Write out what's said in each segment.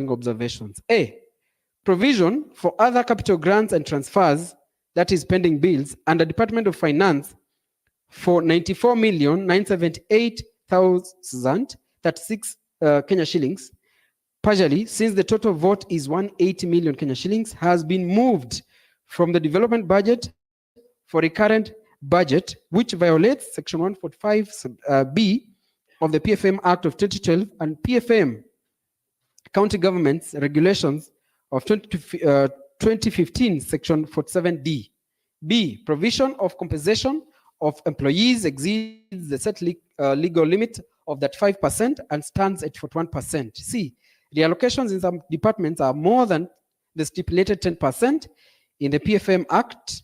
following observations. A, provision for other capital grants and transfers, that is pending bills, under Department of Finance for 94,978,036 Kenya shillings, partially, since the total vote is 180 million Kenya shillings, has been moved from the development budget for recurrent budget, which violates Section 145B of the PFM Act of 2012 and PFM County Government's Regulations of 2015, Section 47D. B, provision of compensation of employees exceeds the set legal limit of that 5% and stands at 41%. C, reallocations in some departments are more than the stipulated 10% in the PFM Act,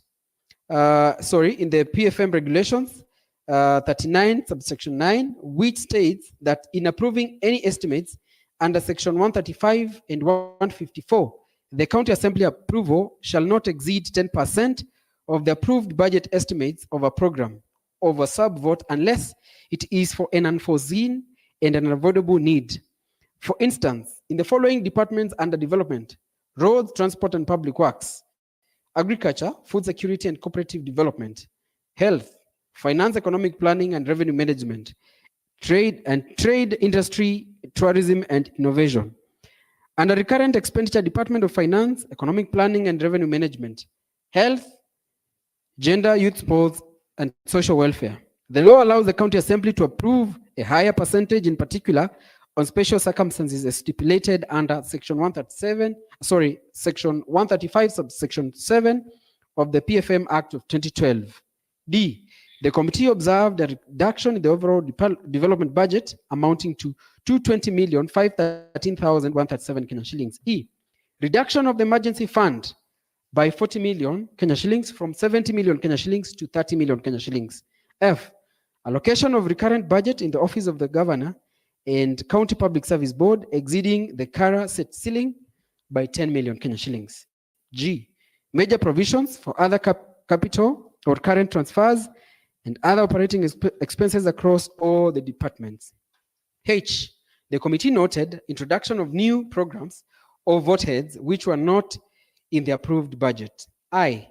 in the PFM Regulations 39, subsection 9, which states that in approving any estimates under Section 135 and 154, the County Assembly approval shall not exceed 10% of the approved budget estimates of a program of a sub-vote unless it is for an unforeseen and unavoidable need. For instance, in the following departments under development: roads, transport and public works, agriculture, food security and cooperative development, health, finance, economic planning and revenue management, trade, industry, tourism and innovation. Under recurrent expenditure, Department of Finance, economic planning and revenue management, health, gender, youth, sports and social welfare. The law allows the County Assembly to approve a higher percentage, in particular on special circumstances as stipulated under Section 135, subsection 7 of the PFM Act of 2012. D, the committee observed a reduction in the overall development budget amounting to 220,513,137 Kenya shillings. E, reduction of the emergency fund by 40 million Kenya shillings from 70 million Kenya shillings to 30 million Kenya shillings. F, allocation of recurrent budget in the Office of the Governor and County Public Service Board exceeding the CARA set ceiling by 10 million Kenya shillings. G, major provisions for other capital or current transfers and other operating expenses across all the departments. H, the committee noted introduction of new programs or vote heads which were not in the approved budget. I,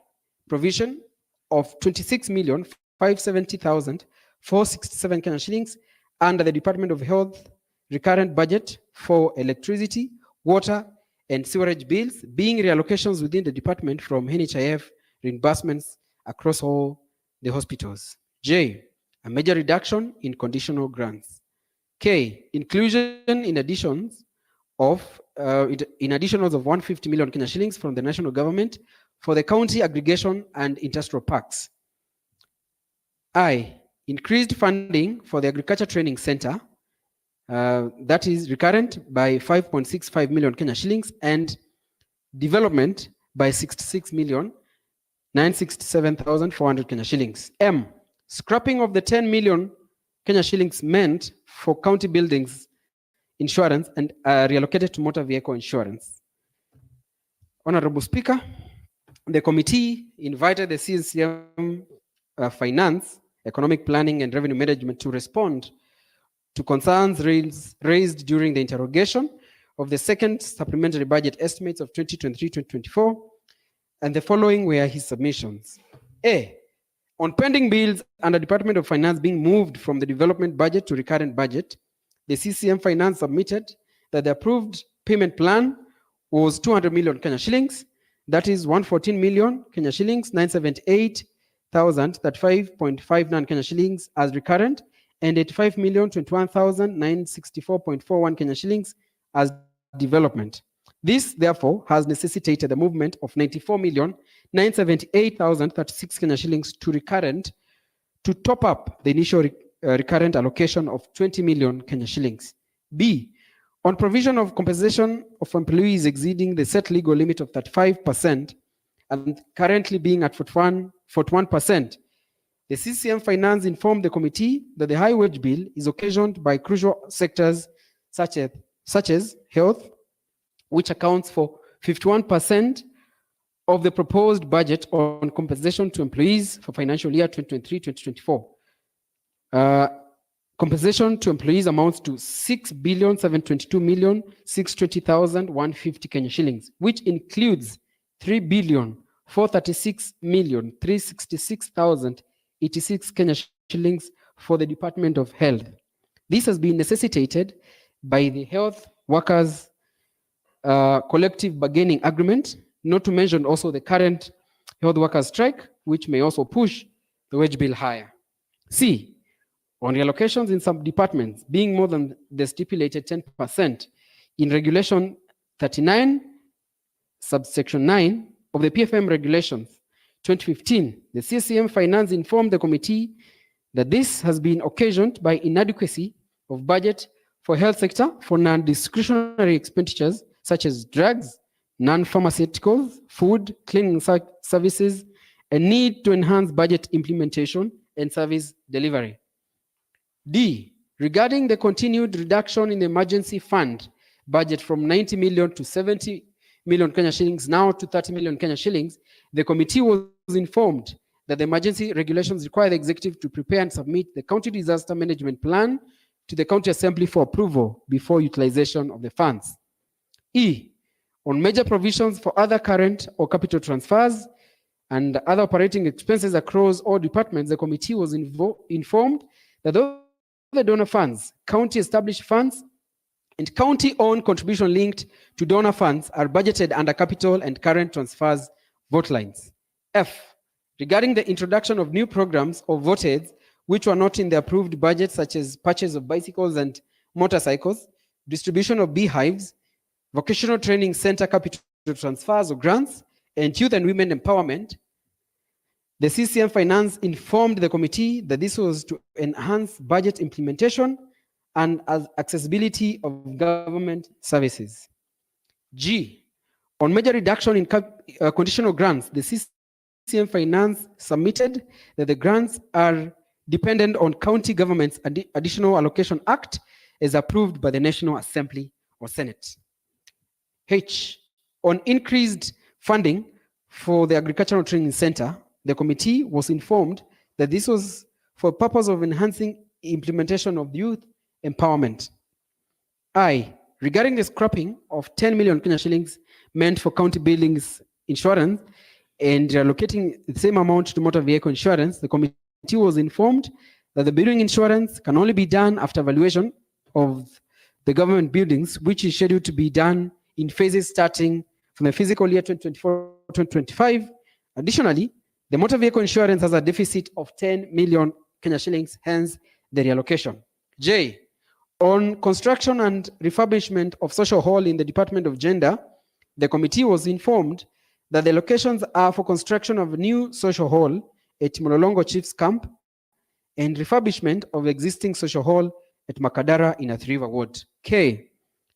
provision of 26,570,467 Kenya shillings under the Department of Health recurrent budget for electricity, water, and sewerage bills, being reallocations within the department from NHIF reimbursements across all the hospitals. J, a major reduction in conditional grants. K, inclusion in additionals of 150 million Kenya shillings from the national government for the county aggregation and industrial parks. I, increased funding for the Agriculture Training Center, that is recurrent by 5.65 million Kenya shillings and development by 66,967,400 Kenya shillings. M, scrapping of the 10 million Kenya shillings meant for county buildings insurance and reallocated to motor vehicle insurance. Honorable Speaker, the committee invited the CNCM Finance, Economic Planning and Revenue Management to respond to concerns raised during the interrogation of the second supplementary budget estimates of 2023-2024, and the following were his submissions. A, on pending bills under Department of Finance being moved from the development budget to recurrent budget, the CCM Finance submitted that the approved payment plan was 200 million Kenya shillings, that is 114 million Kenya shillings, 978,035.59 Kenya shillings as recurrent, and 85,021,964.41 Kenya shillings as development. This, therefore, has necessitated the movement of 94,978,036 Kenya shillings to recurrent to top up the initial recurrent allocation of 20 million Kenya shillings. B, on provision of compensation of employees exceeding the set legal limit of 35% and currently being at 41%, the CCM Finance informed the committee that the high wage bill is occasioned by crucial sectors such as health, which accounts for 51% of the proposed budget on compensation to employees for financial year 2023-2024. Compensation to employees amounts to 6,722,620,150 Kenya shillings, which includes 3,436,366,086 Kenya shillings for the Department of Health. This has been necessitated by the Health Workers Collective Bargaining Agreement, not to mention also the current health workers strike, which may also push the wage bill higher. C, on reallocations in some departments being more than the stipulated 10% in Regulation 39, subsection 9 of the PFM Regulations 2015, the CCM Finance informed the committee that this has been occasioned by inadequacy of budget for health sector for non-discretionary expenditures such as drugs, non-pharmaceuticals, food, cleaning services, and need to enhance budget implementation and service delivery. D, regarding the continued reduction in the emergency fund budget from 90 million to 70 million Kenya shillings, now to 30 million Kenya shillings, the committee was informed that the emergency regulations require the executive to prepare and submit the county disaster management plan to the county assembly for approval before utilization of the funds. E, on major provisions for other current or capital transfers and other operating expenses across all departments, the committee was informed that those the donor funds, county established funds, and county-owned contribution linked to donor funds are budgeted under capital and current transfers vote lines. F, regarding the introduction of new programs or vote aids which were not in the approved budget, such as purchase of bicycles and motorcycles, distribution of beehives, vocational training center capital transfers or grants, and youth and women empowerment, the CCM Finance informed the committee that this was to enhance budget implementation and accessibility of government services. G, on major reduction in conditional grants, the CCM Finance submitted that the grants are dependent on county government's Additional Allocation Act as approved by the National Assembly or Senate. H, on increased funding for the Agricultural Training Center, the committee was informed that this was for the purpose of enhancing implementation of youth empowerment. I, regarding the scrapping of 10 million Kenya shillings meant for county buildings insurance and reallocating the same amount to motor vehicle insurance, the committee was informed that the building insurance can only be done after valuation of the government buildings, which is scheduled to be done in phases starting from the fiscal year 2024-2025. Additionally, the motor vehicle insurance has a deficit of 10 million Kenya shillings, hence the reallocation. J, on construction and refurbishment of social hall in the Department of Gender, the committee was informed that the allocations are for construction of a new social hall at Mololongo Chiefs Camp and refurbishment of existing social hall at Makadara in Athi River Ward. K,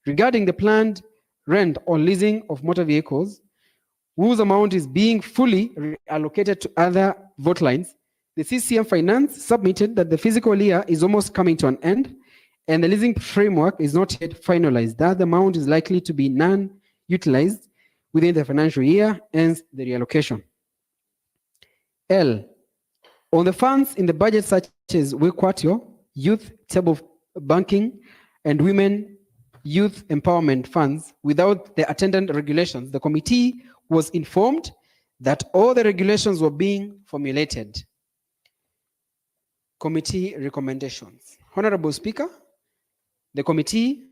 regarding the planned rent or leasing of motor vehicles, whose amount is being fully reallocated to other vote lines, the CCM Finance submitted that the fiscal year is almost coming to an end and the leasing framework is not yet finalized. That the amount is likely to be non-utilized within the financial year, hence the reallocation. L, on the funds in the budget such as Wekwatio, Youth Table Banking, and Women Youth Empowerment Funds, without the attendant regulations, the committee was informed that all the regulations were being formulated. Committee recommendations. Honorable Speaker, the committee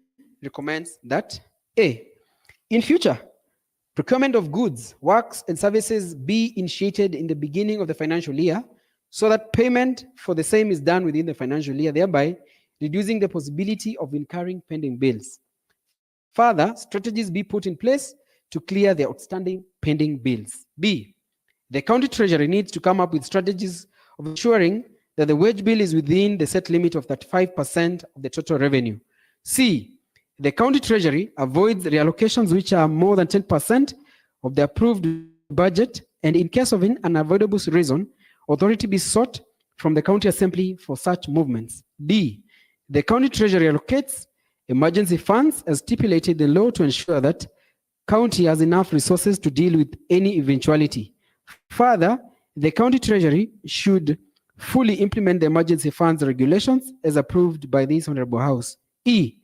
recommends that A, in future, procurement of goods, works, and services be initiated in the beginning of the financial year so that payment for the same is done within the financial year, thereby reducing the possibility of incurring pending bills. Further, strategies be put in place to clear the outstanding pending bills. B, the county treasury needs to come up with strategies of ensuring that the wage bill is within the set limit of 35% of the total revenue. C, the county treasury avoids reallocations which are more than 10% of the approved budget, and in case of an unavoidable reason, authority be sought from the county assembly for such movements. D, the county treasury allocates emergency funds as stipulated in the law to ensure that county has enough resources to deal with any eventuality. Further, the county treasury should fully implement the emergency funds regulations as approved by this Honorable House. E,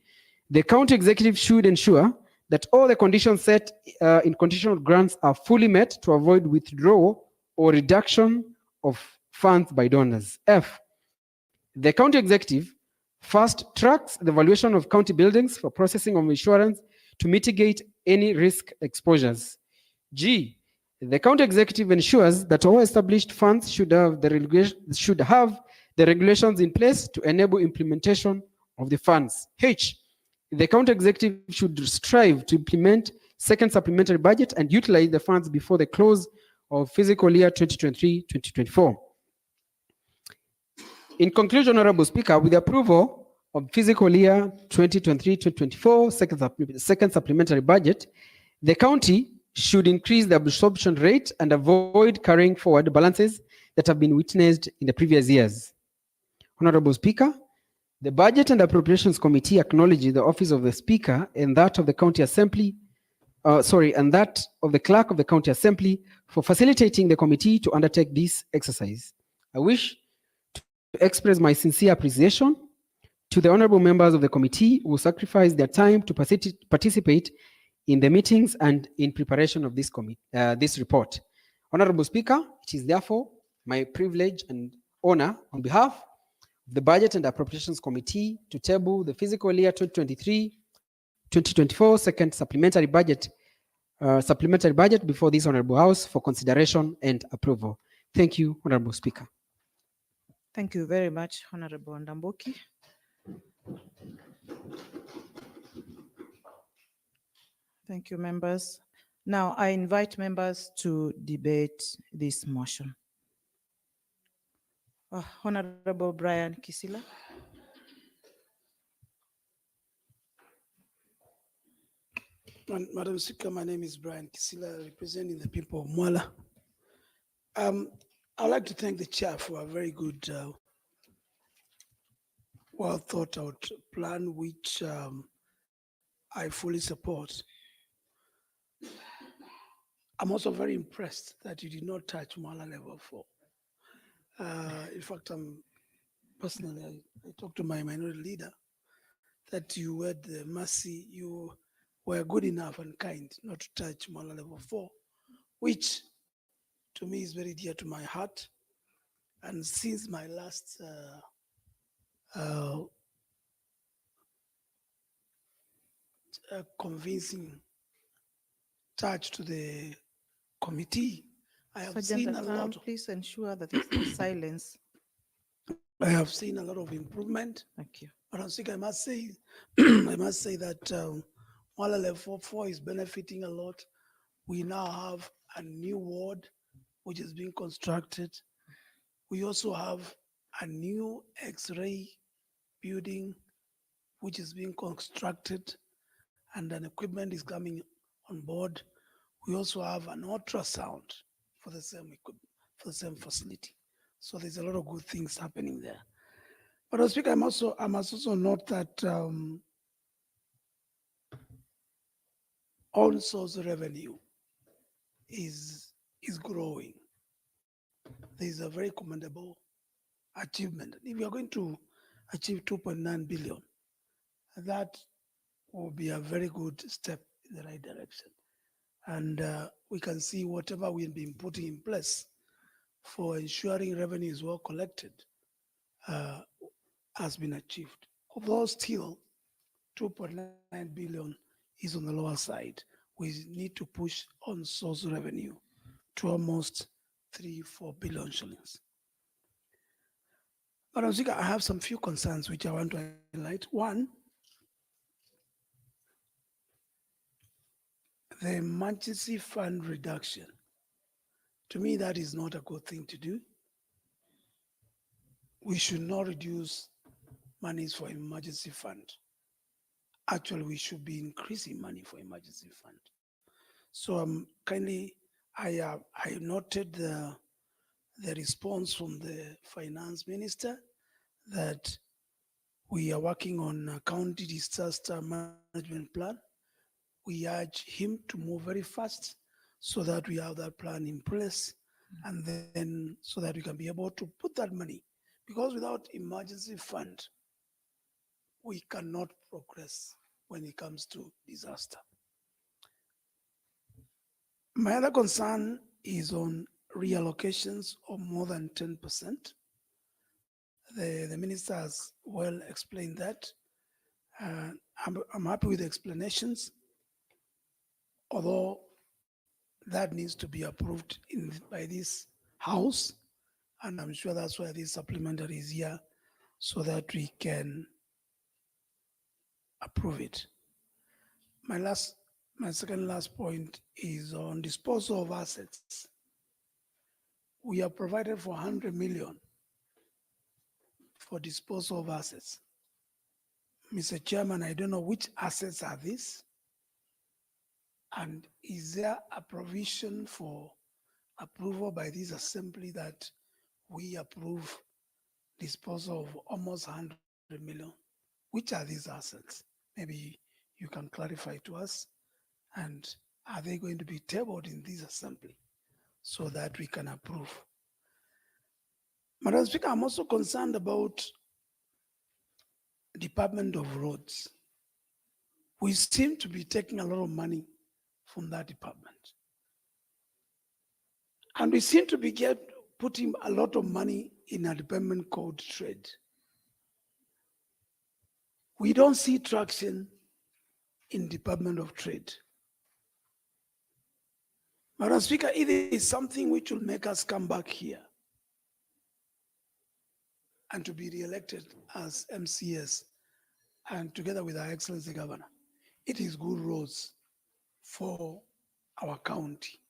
the county executive should ensure that all the conditions set in conditional grants are fully met to avoid withdrawal or reduction of funds by donors. F, the county executive first tracks the valuation of county buildings for processing of insurance to mitigate any risk exposures. G, the county executive ensures that all established funds should have the regulations in place to enable implementation of the funds. H, the county executive should strive to implement second supplementary budget and utilize the funds before the close of fiscal year 2023-2024. In conclusion, Honorable Speaker, with the approval of fiscal year 2023-2024 second supplementary budget, the county should increase the absorption rate and avoid carrying forward balances that have been witnessed in the previous years. Honorable Speaker, the Budget and Appropriations Committee acknowledges the office of the Speaker and that of the County Assembly, and that of the Clerk of the County Assembly for facilitating the committee to undertake this exercise. I wish to express my sincere appreciation to the honorable members of the committee who sacrificed their time to participate in the meetings and in preparation of this report. Honorable Speaker, it is therefore my privilege and honor on behalf of the Budget and Appropriations Committee to table the fiscal year 2023-2024 second supplementary budget before this Honorable House for consideration and approval. Thank you, Honorable Speaker. Thank you very much, Honorable Ndambuki. Thank you, members. Now, I invite members to debate this motion. Honorable Brian Kisila. Madam Speaker, my name is Brian Kisila, representing the people of Mwala. I'd like to thank the chair for a very good, well thought out plan, which I fully support. I'm also very impressed that you did not touch Mwala level 4. In fact, personally, I talked to my minority leader that you had the mercy, you were good enough and kind not to touch Mwala level 4, which to me is very dear to my heart. And since my last convincing touch to the committee, I have seen a lot. Please ensure that it's silence. I have seen a lot of improvement. Thank you. But I think I must say, I must say that Mwala level 4 is benefiting a lot. We now have a new ward which is being constructed. We also have a new X-ray building which is being constructed, and an equipment is coming on board. We also have an ultrasound for the same equipment, for the same facility. So there's a lot of good things happening there. But Speaker, I must also note that on source revenue is growing. There's a very commendable achievement. If we are going to achieve 2.9 billion, that will be a very good step in the right direction. And we can see whatever we've been putting in place for ensuring revenue is well collected has been achieved. Although still 2.9 billion is on the lower side, we need to push on source revenue to almost 3-4 billion shillings. Madam Speaker, I have some few concerns which I want to highlight. One, the emergency fund reduction. To me, that is not a good thing to do. We should not reduce monies for emergency fund. Actually, we should be increasing money for emergency fund. So I noted the response from the finance minister that we are working on a county disaster management plan. We urge him to move very fast so that we have that plan in place and then so that we can be able to put that money, because without emergency fund, we cannot progress when it comes to disaster. My other concern is on reallocations of more than 10%. The minister has well explained that. I'm happy with the explanations, although that needs to be approved by this house, and I'm sure that's why this supplementary is here, so that we can approve it. My second last point is on disposal of assets. We have provided for 100 million for disposal of assets. Mr. Chairman, I don't know which assets are these, and is there a provision for approval by this assembly that we approve disposal of almost 100 million? Which are these assets? Maybe you can clarify to us. And are they going to be tabled in this assembly so that we can approve? Madam Speaker, I'm also concerned about Department of Roads. We seem to be taking a lot of money from that department. And we seem to be putting a lot of money in a department called Trade. We don't see traction in Department of Trade. Madam Speaker, it is something which will make us come back here and to be re-elected as MCS, and together with our Excellency Governor. It is good roads for our county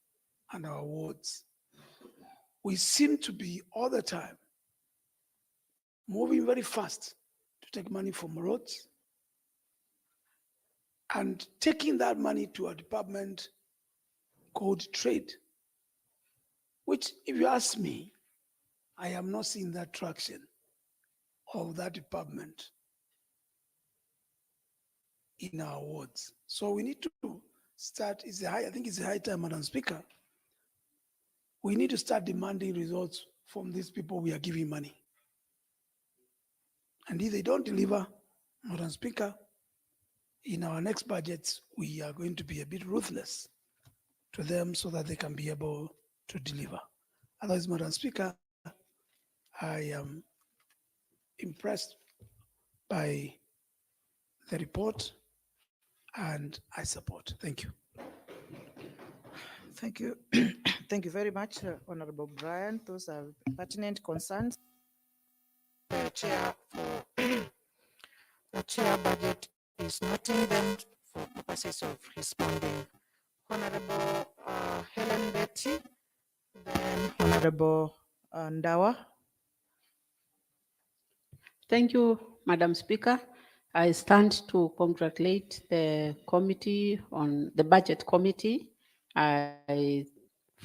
and our wards. We seem to be all the time moving very fast to take money from roads and taking that money to a department called Trade, which, if you ask me, I am not seeing that traction of that department in our wards. So we need to start, I think it's a high time, Madam Speaker. We need to start demanding results from these people we are giving money. And if they don't deliver, Madam Speaker, in our next budgets, we are going to be a bit ruthless to them so that they can be able to deliver. Otherwise, Madam Speaker, I am impressed by the report and I support. Thank you. Thank you. Thank you very much, Honorable Brian. Those are pertinent concerns. The chair budget is noting them for purposes of responding. Honorable Helen Betty, then Honorable Ndawa. Thank you, Madam Speaker. I stand to congratulate the committee on the budget committee. I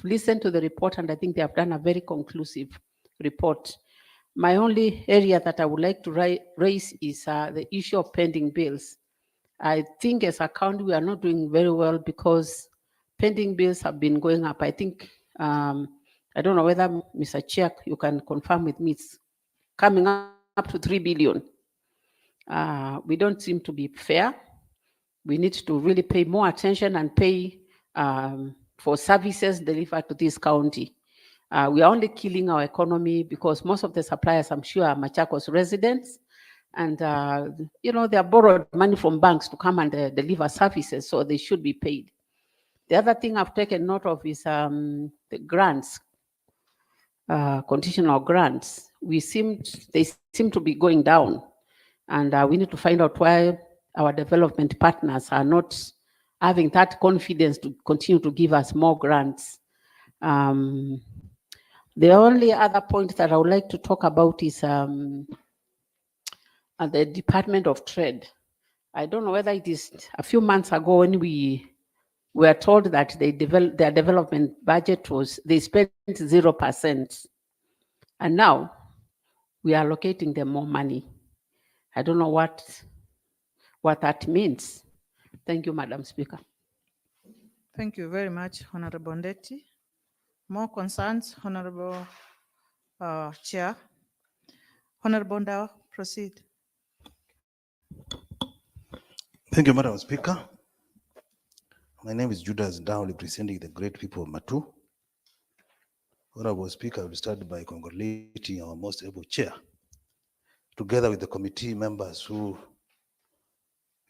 listened to the report and I think they have done a very conclusive report. My only area that I would like to raise is the issue of pending bills. I think as a county, we are not doing very well because pending bills have been going up. I think, I don't know whether Mr. Chair, you can confirm with me, it's coming up to 3 billion. We don't seem to be fair. We need to really pay more attention and pay for services delivered to this county. We are only killing our economy because most of the suppliers, I'm sure, are Machakos residents. And, they have borrowed money from banks to come and deliver services, so they should be paid. The other thing I've taken note of is the grants, conditional grants. They seem to be going down. And we need to find out why our development partners are not having that confidence to continue to give us more grants. The only other point that I would like to talk about is the Department of Trade. I don't know whether it is a few months ago when we were told that their development budget they spent 0%. And now we are allocating them more money. I don't know what that means. Thank you, Madam Speaker. Thank you very much, Honorable Ndeti. More concerns, Honorable Chair. Honorable Ndao, proceed. Thank you, Madam Speaker. My name is Judas Ndao, representing the great people of Matu. Honorable Speaker, I will start by congratulating our most able chair, together with the committee members who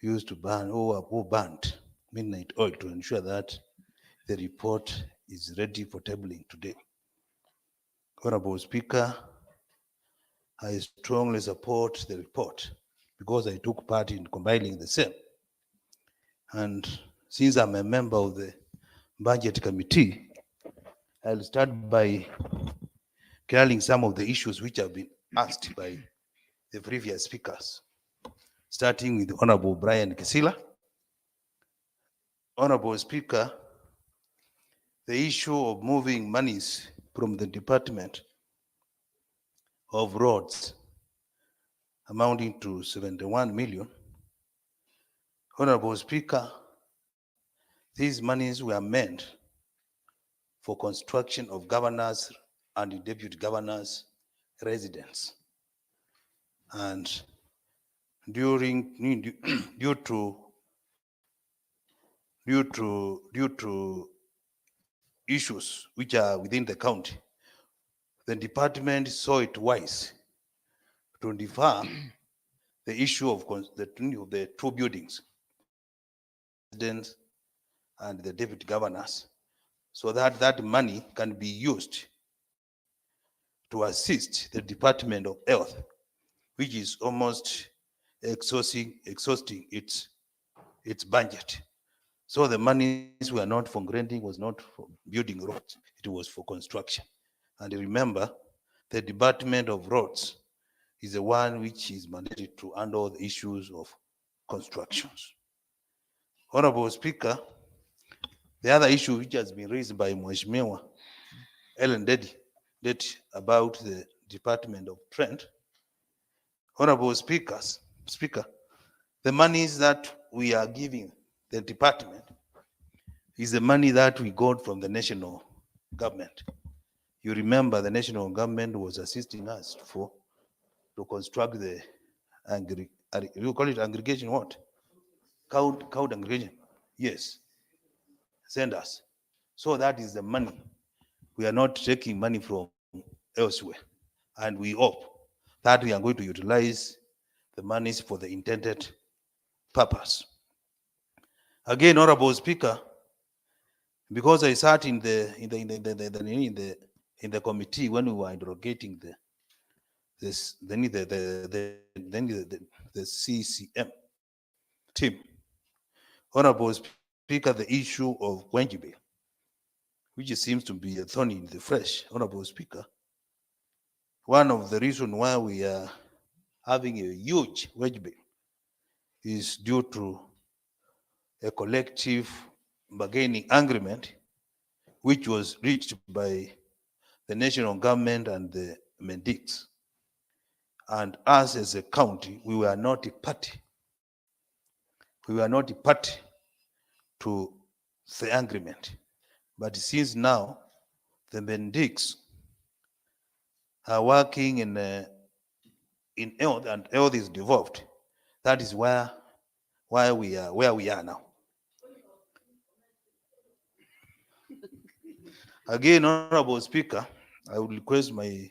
used to ban or who banned midnight oil to ensure that the report is ready for tabling today. Honorable Speaker, I strongly support the report because I took part in compiling the same. And since I'm a member of the budget committee, I'll start by clearing some of the issues which have been asked by the previous speakers, starting with Honorable Brian Kisila. Honorable Speaker, the issue of moving monies from the Department of Roads amounting to 71 million. Honorable Speaker, these monies were meant for construction of governors and deputy governors' residence. And due to issues which are within the county, the department saw it wise to defer the issue of the two buildings, residents and the deputy governors, so that that money can be used to assist the Department of Health, which is almost exhausting its budget. So the monies were not for granting, was not for building roads, it was for construction. And remember, the Department of Roads is the one which is mandated to handle the issues of constructions. Honorable Speaker, the other issue which has been raised by Mheshimiwa Ellen Dedi about the Department of Trent. Honorable Speaker, the monies that we are giving the department is the money that we got from the national government. You remember the national government was assisting us to construct the you call it aggregation what? Count aggregation. Yes. Send us. So that is the money. We are not taking money from elsewhere. And we hope that we are going to utilize the monies for the intended purpose. Again, Honorable Speaker, because I sat in the committee when we were interrogating the CCM team. Honorable Speaker, the issue of Wenjibe, which seems to be a thorn in the flesh. Honorable Speaker, one of the reasons why we are having a huge Wenjibe is due to a collective bargaining agreement which was reached by the national government and the Mendics. And us as a county, we were not a party. We were not a party to the agreement. But since now, the Mendics are working in health, and health is devolved. That is why we are where we are now. Again, Honorable Speaker, I would request my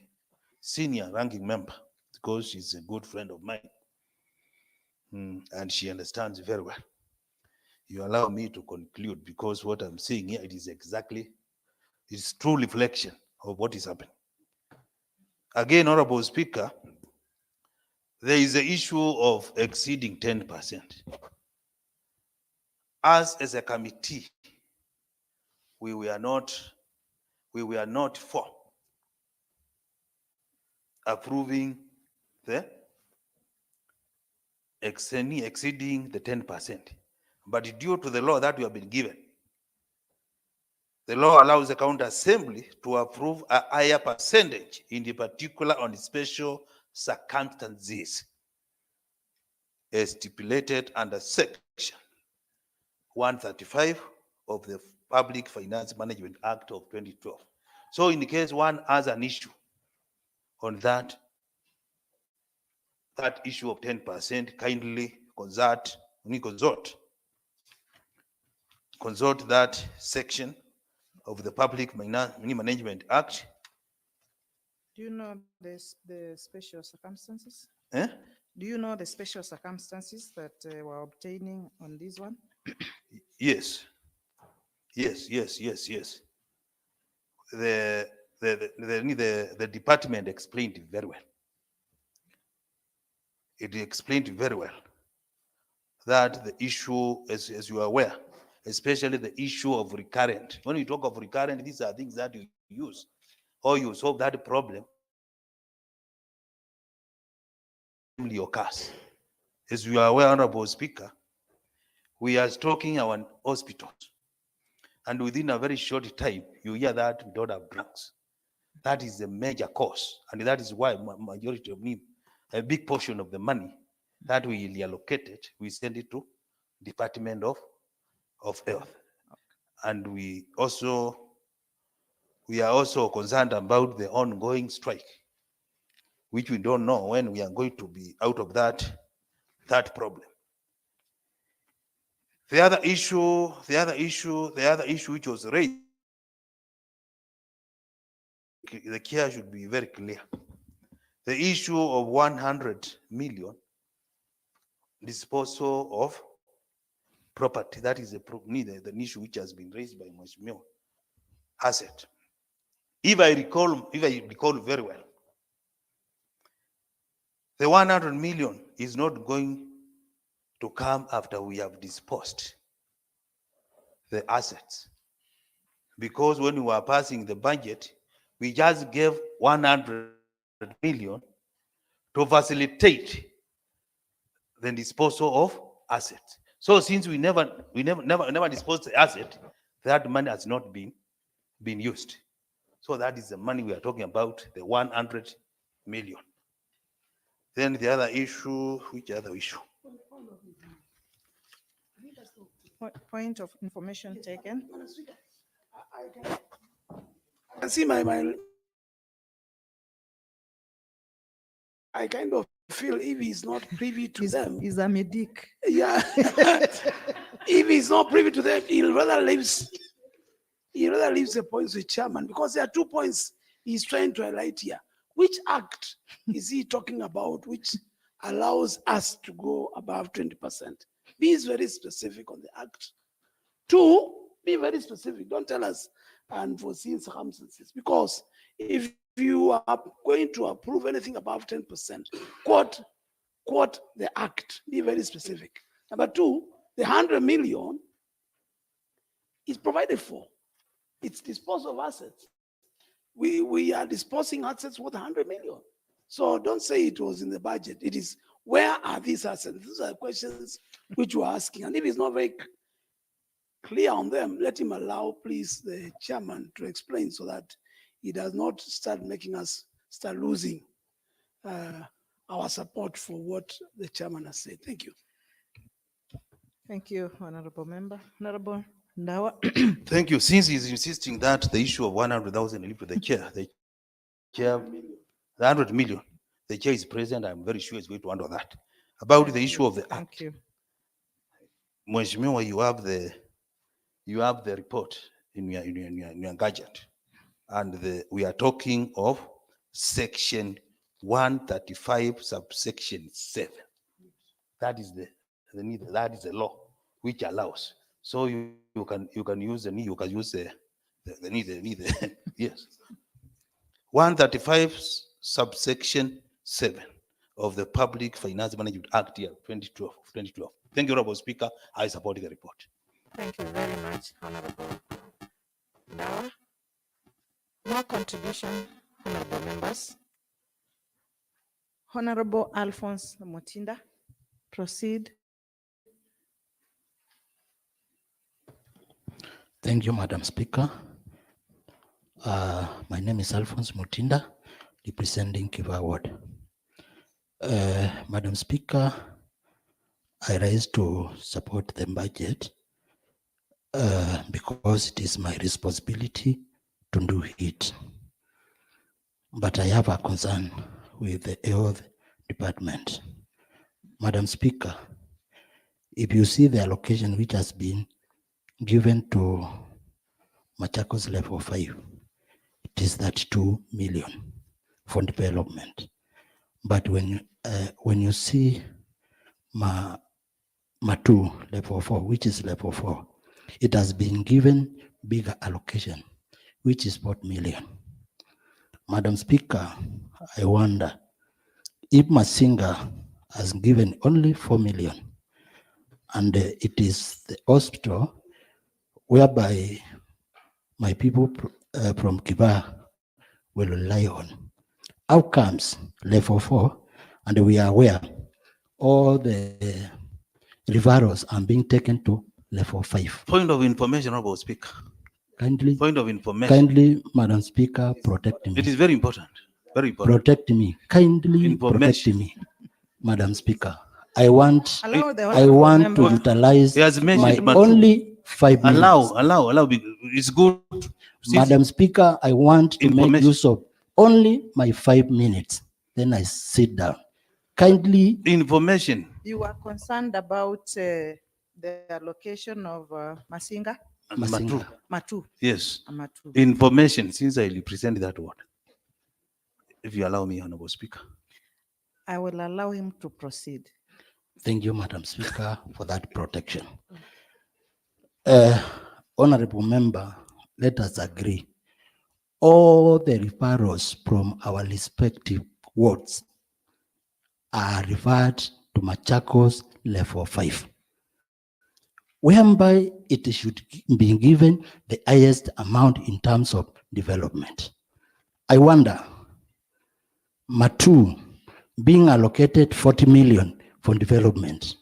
senior ranking member, because she's a good friend of mine, and she understands very well. You allow me to conclude, because what I'm saying here, it's true reflection of what is happening. Again, Honorable Speaker, there is an issue of exceeding 10%. Us as a committee, we were not for approving the exceeding the 10%. But due to the law that we have been given, the law allows the county assembly to approve a higher percentage, in particular on special circumstances, as stipulated under section 135 of the Public Finance Management Act of 2012. So in case one has an issue on that issue of 10%, kindly consult that section of the Public Money Management Act. Do you know the special circumstances? Eh? Do you know the special circumstances that were obtaining on this one? Yes. The department explained it very well. It explained very well that the issue, as you are aware, especially the issue of recurrent. When we talk of recurrent, these are things that you use or you solve that problem. Occurs. As you are aware, Honorable Speaker, we are stocking our hospitals, and within a very short time, you hear that we don't have drugs. That is a major cause, and that is why majority of a big portion of the money that we reallocated, we send it to Department of Health. And we are also concerned about the ongoing strike, which we don't know when we are going to be out of that problem. The other issue which was raised, the care should be very clear. The issue of 100 million disposal of property, that is the issue which has been raised by Mheshimiwa Asset. If I recall very well, the 100 million is not going to come after we have disposed the assets. Because when we were passing the budget, we just gave 100 million to facilitate the disposal of assets. So since we never disposed the asset, that money has not been used. So that is the money we are talking about, the 100 million. Then the other issue, which other issue? Point of information taken. I see I kind of feel if he's not privy to them, Is a medic. yeah. If he's not privy to them, he'll rather leaves the points with chairman, because there are 2 points he's trying to highlight here. Which act is he talking about which allows us to go above 20%? Be very specific on the act. 2, be very specific. Don't tell us unforeseen circumstances, because if you are going to approve anything above 10%, quote the act. Be very specific. Number 2, the 100 million is provided for. It's disposal of assets. We are disposing assets worth 100 million. So don't say it was in the budget. It is, where are these assets? These are questions which we're asking. And if it's not very clear on them, let him allow, please, the chairman to explain, so that he does not start making us start losing our support for what the chairman has said. Thank you. Thank you, Honorable Member. Honorable Ndawa. Thank you. Since he's insisting that the issue of 100,000 leave to the chair, the 100 million, the chair is present. I'm very sure he's going to handle that. About the issue of the Thank act, you. Mheshimiwa, you have the report in your gadget, and we are talking of section 135 subsection 7. That is the law which allows. So you can use the yes. 135 subsection 7 of the Public Finance Management Act here 2012. Thank you, Honorable Speaker. I support the report. Thank you very much, Honorable Ndawa. More contribution, honorable members. Honorable Alphonse Mutinda, proceed. Thank you, Madam Speaker. My name is Alphonse Mutinda, representing Kiva Ward. Madam Speaker, I rise to support the budget because it is my responsibility to do it. But I have a concern with the health department. Madam Speaker, if you see the allocation which has been given to Machakos level 5, it is that 2 million for development. But when you see Matu level 4, which is level 4, it has been given bigger allocation, which is 4 million. Madam Speaker, I wonder if Masinga has given only 4 million, and it is the hospital whereby my people from Kiba will rely on. How comes level 4, and we are aware all the referrals are being taken to level 5? Point of information, Honorable Speaker. Kindly, Point of information. kindly, Madam Speaker, protect It me. is very important. Very important. Protect me. Kindly protect Information. me, Madam Speaker. I want Allow the to honorable member. utilize He has mentioned my Matu. only 5 minutes. Allow. It's good. Since Madam Speaker, I want to make Information. use of only my 5 minutes. Then I sit down. Kindly, information You are concerned about the allocation of Masinga, and Masinga. Matu. Matu, Yes. Matu. Information, since I represent that word. If you allow me, Honorable Speaker. I will allow him to proceed. Thank you, Madam Speaker, for that protection. Honorable member, let us agree. All the referrals from our respective wards are referred to Machakos level 5, whereby it should be given the highest amount in terms of development. I wonder, Matu being allocated 40 million for development,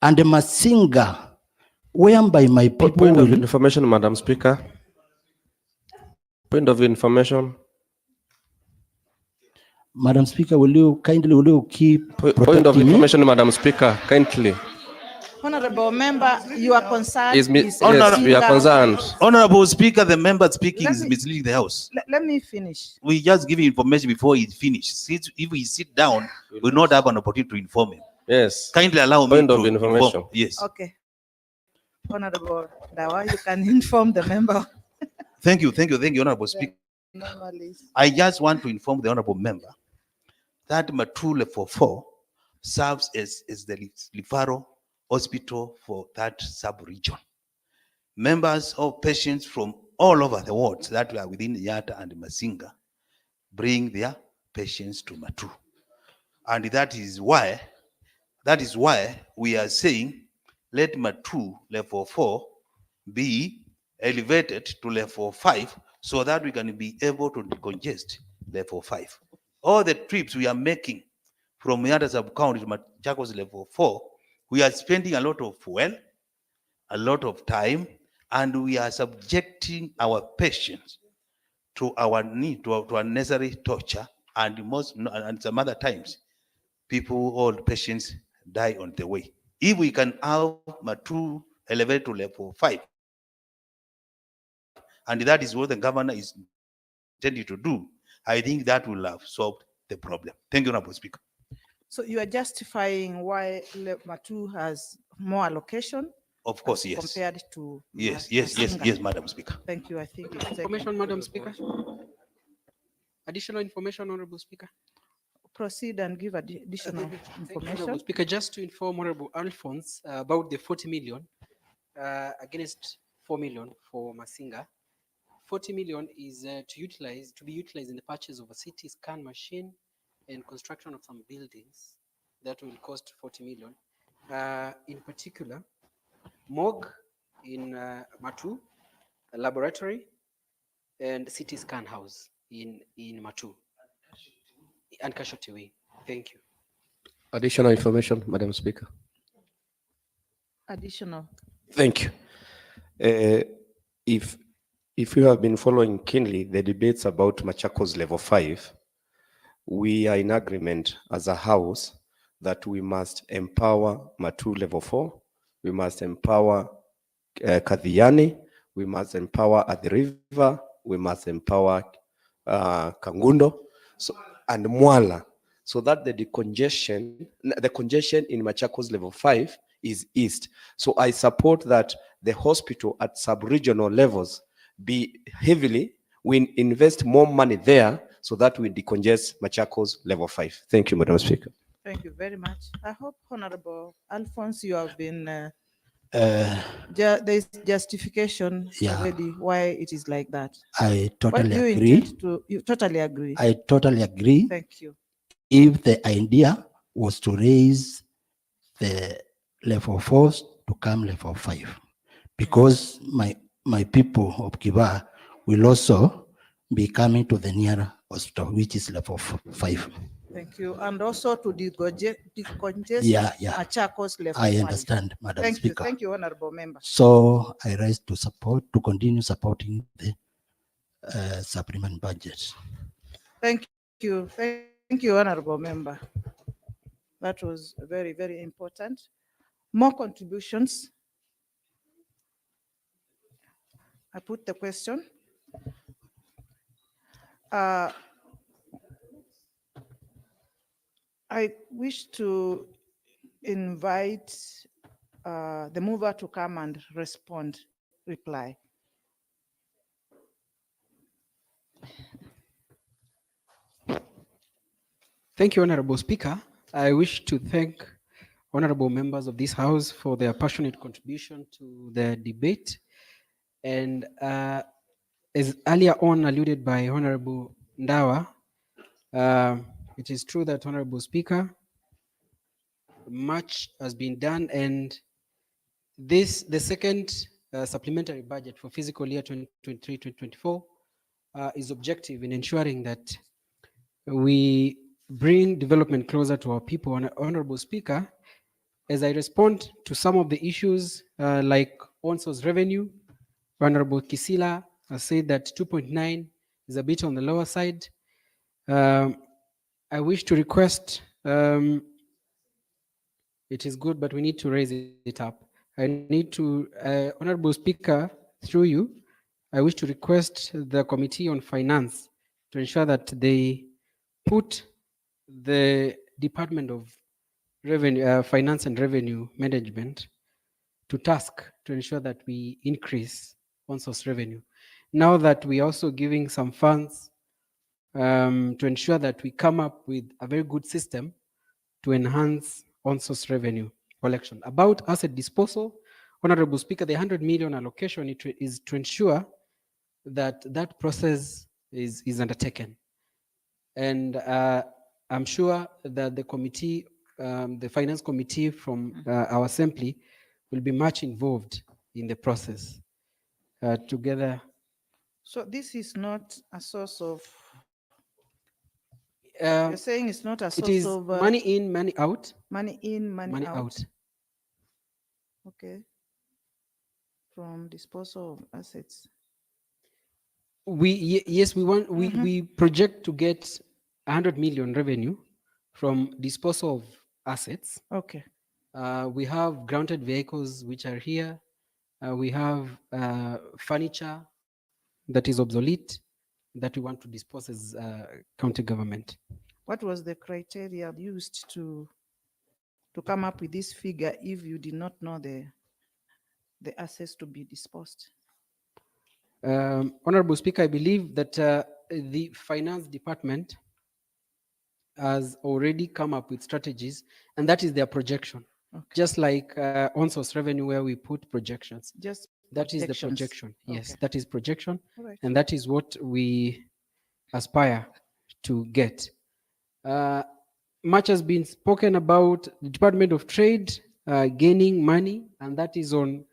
and Masinga, whereby my people Point of will, information, Madam Speaker. Point of information. Madam Speaker, will you keep Point of protecting me? information, Madam Speaker. Kindly. Honorable member, you are concerned. Yes, is we are Masinga- concerned. Honorable Speaker, the member speaking Let is me- misleading the House. Let me finish. We just give him information before he finishes. Since if we sit down, we'll not have an opportunity to inform him. Yes. Kindly allow me Point to of information. inform. Yes. Okay. Honorable Dawa, you can inform the member. Thank you, Honorable Speaker. Normally. I just want to inform the honorable member that Matu level 4 serves as the referral hospital for that sub-region. Members or patients from all over the wards that are within Yata and Masinga bring their patients to Matu. And that is why we are saying let Matu level 4 be elevated to level 5 so that we can be able to decongest level 5. All the trips we are making from Yata sub-county to Machakos level 4, we are spending a lot of fuel, a lot of time, and we are subjecting our patients to our need, to unnecessary torture, and some other times, all patients die on the way. If we can have Matu elevated to level 5, and that is what the governor is intending to do, I think that will have solved the problem. Thank you, Honorable Speaker. So you are justifying why Matu has more allocation? Of course, as yes. Compared to. Yes, Masinga? Madam Speaker. Thank you. I think it's Information, Madam Speaker. Additional information, Honorable Speaker. proceed and give additional Thank you, Honorable information. Speaker, just to inform Honorable Alphonse about the 40 million against 4 million for Masinga. 40 million is to be utilized in the purchase of a CT scan machine and construction of some buildings that will cost 40 million. In particular, morgue in Matu, a laboratory, and CT scan house in Matu, and casualty wing. Thank you. Additional information, Madam Speaker. Additional. Thank you. If you have been following keenly the debates about Machakos level 5, we are in agreement as a house that we must empower Matu level 4, we must empower Kadhiani, we must empower at the river, we must empower Kangundo and Mwala, so that the congestion in Machakos level 5 is eased. So I support that the hospital at sub-regional levels be heavily, we invest more money there so that we decongest Machakos level 5. Thank you, Madam Speaker. Thank you very much. I hope Honorable Alphonse, you have been, there is justification Yeah. already why it is like that. I What totally do you agree. intend to, you totally agree? I totally agree. Thank you. If the idea was to raise the level 4s to come level 5, because my people of Kiva will also be coming to the nearer hospital, which is level 5. Thank you. And also to decongest Yeah. Machakos level I 5. understand, Madam Thank you. Speaker. Thank you, Honorable Member. So I rise to continue supporting the supplement budget. Thank you. Thank you, Honorable Member. That was very, very important. More contributions. I put the question. I wish to invite the mover to come and respond, reply. Thank you, Honorable Speaker. I wish to thank honorable members of this House for their passionate contribution to the debate. And as earlier on alluded by Honorable Ndawa, it is true that, Honorable Speaker, much has been done, and the second supplementary budget for fiscal year 2023-2024 is objective in ensuring that we bring development closer to our people. And Honorable Speaker, as I respond to some of the issues like on-source revenue, Honorable Kisila has said that 2.9 is a bit on the lower side. I wish to request, it is good, but we need to raise it up. I need to, Honorable Speaker, through you, I wish to request the Committee on Finance to ensure that they put the Department of Revenue, Finance and Revenue Management to task to ensure that we increase on-source revenue. Now that we're also giving some funds to ensure that we come up with a very good system to enhance on-source revenue collection. About asset disposal, Honorable Speaker, the 100 million allocation is to ensure that that process is undertaken. And I'm sure that the committee, the finance committee from our assembly will be much involved in the process together. So this is not a source of, you're saying it's not a It source is of money in, money out. money in, money out. Out. Okay. From disposal of assets. Yes, we project to get 100 million revenue from disposal of assets. Okay. We have grounded vehicles which are here. We have furniture that is obsolete that we want to dispose as county government. What was the criteria used to come up with this figure if you did not know the assets to be disposed? Honorable Speaker, I believe that the finance department has already come up with strategies, and that is their projection. Okay. Just like on-source revenue where we put projections. Just That is the projections. projection. Yes, Okay. that is projection. All right. And that is what we aspire to get. Much has been spoken about the Department of Trade gaining money, and that is on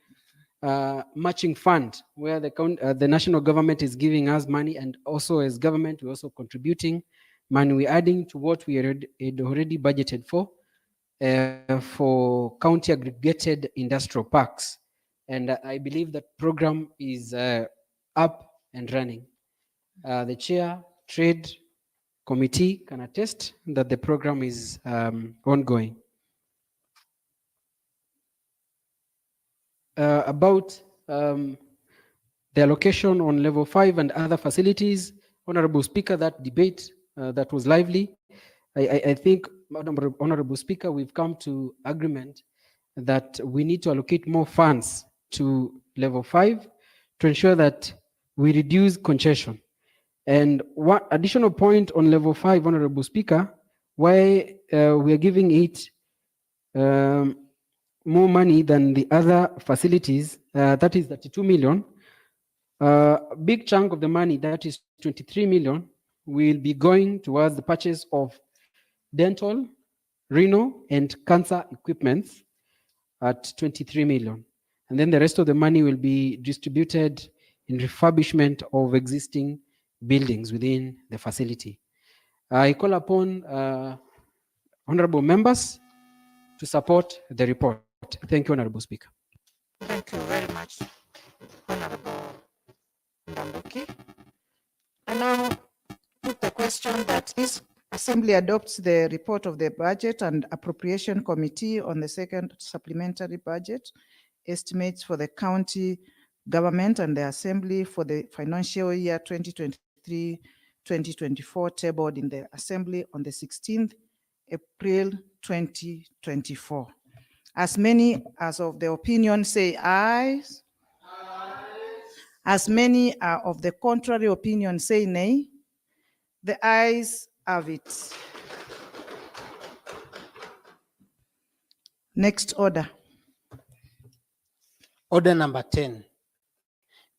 matching fund, where the national government is giving us money, and also as government, we're also contributing money. We're adding to what we had already budgeted for county aggregated industrial parks. And I believe that program is up and running. The chair, trade committee can attest that the program is ongoing. About the allocation on level 5 and other facilities. Honorable Speaker, that debate that was lively. I think, Honorable Speaker, we've come to agreement that we need to allocate more funds to level 5 to ensure that we reduce congestion. And one additional point on level 5, Honorable Speaker, why we are giving it more money than the other facilities, that is 32 million. A big chunk of the money, that is 23 million, will be going towards the purchase of dental, renal, and cancer equipments at 23 million. And then the rest of the money will be distributed in refurbishment of existing buildings within the facility. I call upon honorable members to support the report. Thank you, Honorable Speaker. Thank you very much, Honorable Ndambuki. I now put the question that this Assembly adopts the report of the Budget and Appropriation Committee on the second supplementary budget estimates for the county government and the Assembly for the financial year 2023-2024 tabled in the Assembly on the 16th April 2024. As many as of the opinion say aye. As many are of the contrary opinion say nay. The ayes have it. Next order. Order number 10,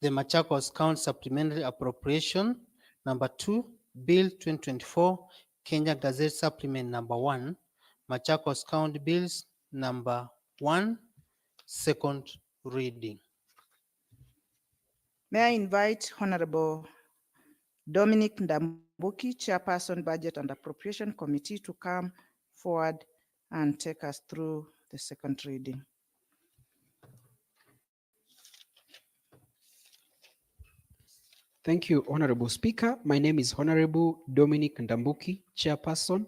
the Machakos County Supplementary Appropriation number 2, Bill 2024, Kenya Gazette Supplement number 1, Machakos County Bills number 1, second reading. May I invite Honorable Dominic Ndambuki, Chairperson, Budget and Appropriation Committee, to come forward and take us through the second reading. Thank you, Honorable Speaker. My name is Honorable Dominic Ndambuki, Chairperson,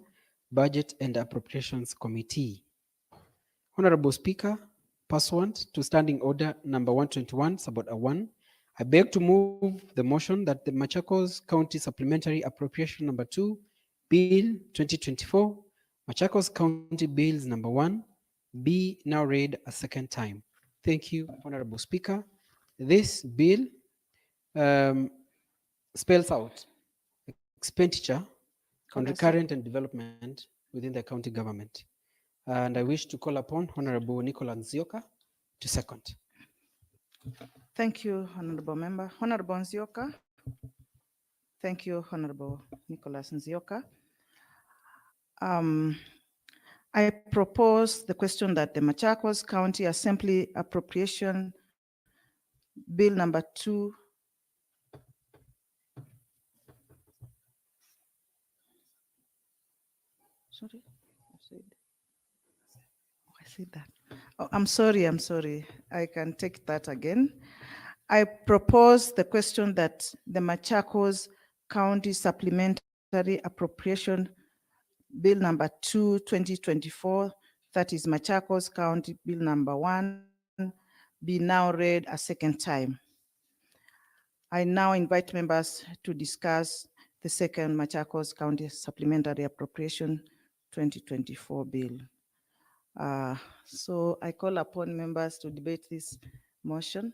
Budget and Appropriations Committee. Honorable Speaker, pursuant to Standing Order number 121, Suborder 1, I beg to move the motion that the Machakos County Supplementary Appropriation number 2, Bill 2024, Machakos County Bills number 1, be now read a second time. Thank you, Honorable Speaker. This bill spells out expenditure on recurrent and development within the county government. And I wish to call upon Honorable Nicholas Nzioka to second. Thank you, Honorable Member. Honorable Nzioka. Thank you, Honorable Nicholas Nzioka. I propose the question that the Machakos County Assembly Appropriation Bill number 2 sorry, I said that. Oh, I'm sorry. I can take that again. I propose the question that the Machakos County Supplementary Appropriation Bill number 2, 2024, that is Machakos County Bill number 1, be now read a second time. I now invite members to discuss the second Machakos County Supplementary Appropriation 2024 bill. So I call upon members to debate this motion.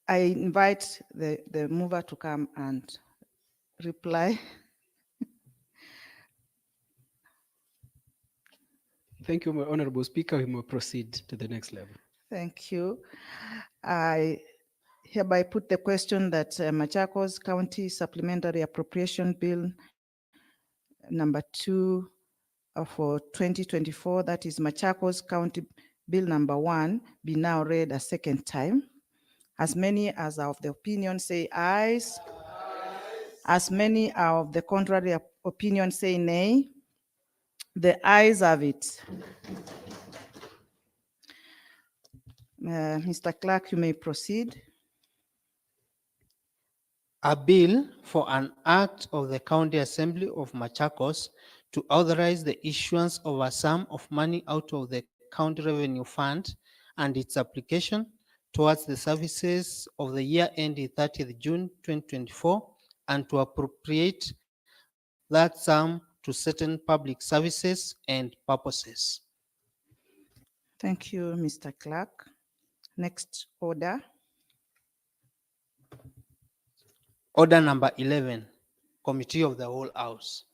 I invite the mover to come and reply. Thank you, Honorable Speaker. We may proceed to the next level. Thank you. I hereby put the question that Machakos County Supplementary Appropriation Bill number 2 for 2024, that is Machakos County Bill number 1, be now read a second time. As many as are of the opinion say ayes. As many are of the contrary opinion say nay. The ayes have it. Mr. Clerk, you may proceed. A bill for an act of the County Assembly of Machakos to authorize the issuance of a sum of money out of the County Revenue Fund and its application towards the services of the year ending 30th June 2024, and to appropriate that sum to certain public services and purposes. Thank you, Mr. Clerk. Next order. Order number 11, Committee of the Whole House.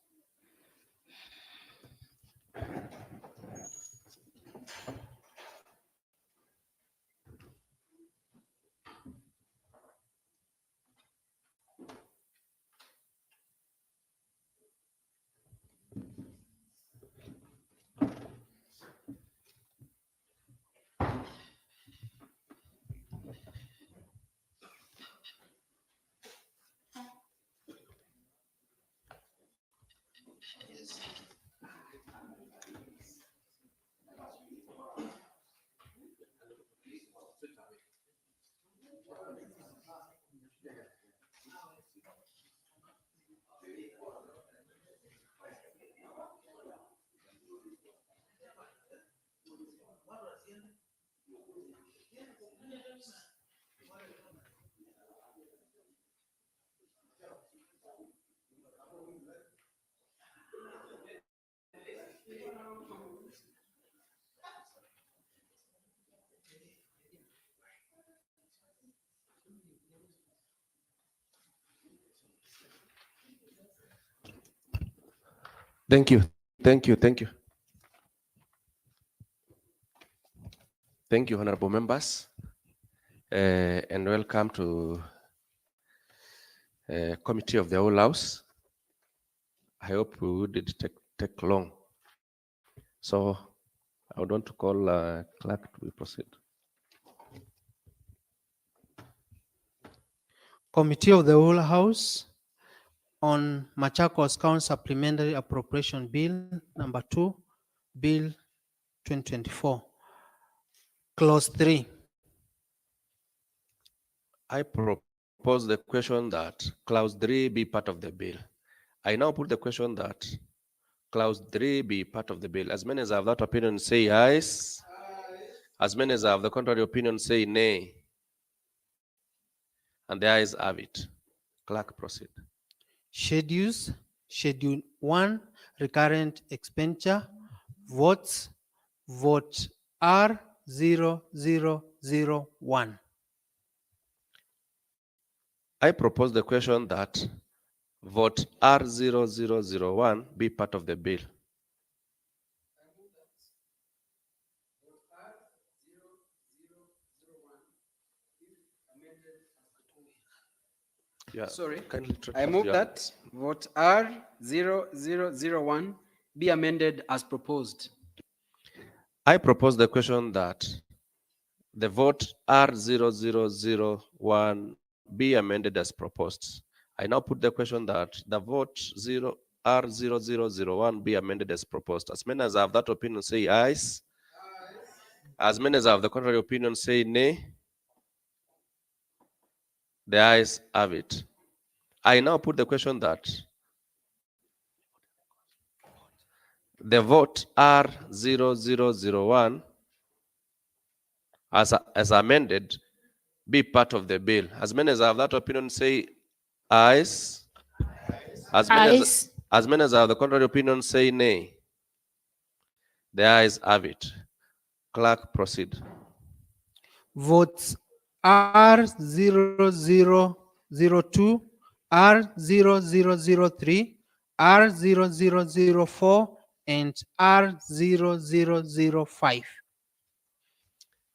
Thank you. Thank you. Thank you. Thank you, honorable members, and welcome to Committee of the Whole House. I hope we did take long. So I would want to call clerk to proceed. Committee of the Whole House on Machakos County Supplementary Appropriation Bill number 2, Bill 2024. Clause 3. I propose the question that clause 3 be part of the bill. I now put the question that clause 3 be part of the bill. As many as have that opinion say aye. As many as have the contrary opinion say nay. And the ayes have it. Clerk, proceed. Schedules. Schedule 1, recurrent expenditure. Votes. Vote R0001. I propose the question that vote R0001 be part of the bill. Yeah, Sorry, kindly I move that vote R0001 be amended as proposed. I propose the question that the vote R0001 be amended as proposed. I now put the question that the vote R0001 be amended as proposed. As many as have that opinion say aye. As many as have the contrary opinion say nay. The ayes have it. I now put the question that the vote R0001 as amended be part of the bill. As many as have that opinion say ayes. As many as have the contrary opinion say nay. The ayes have it. Clerk, proceed. Votes R0002, R0003, R0004, and R0005.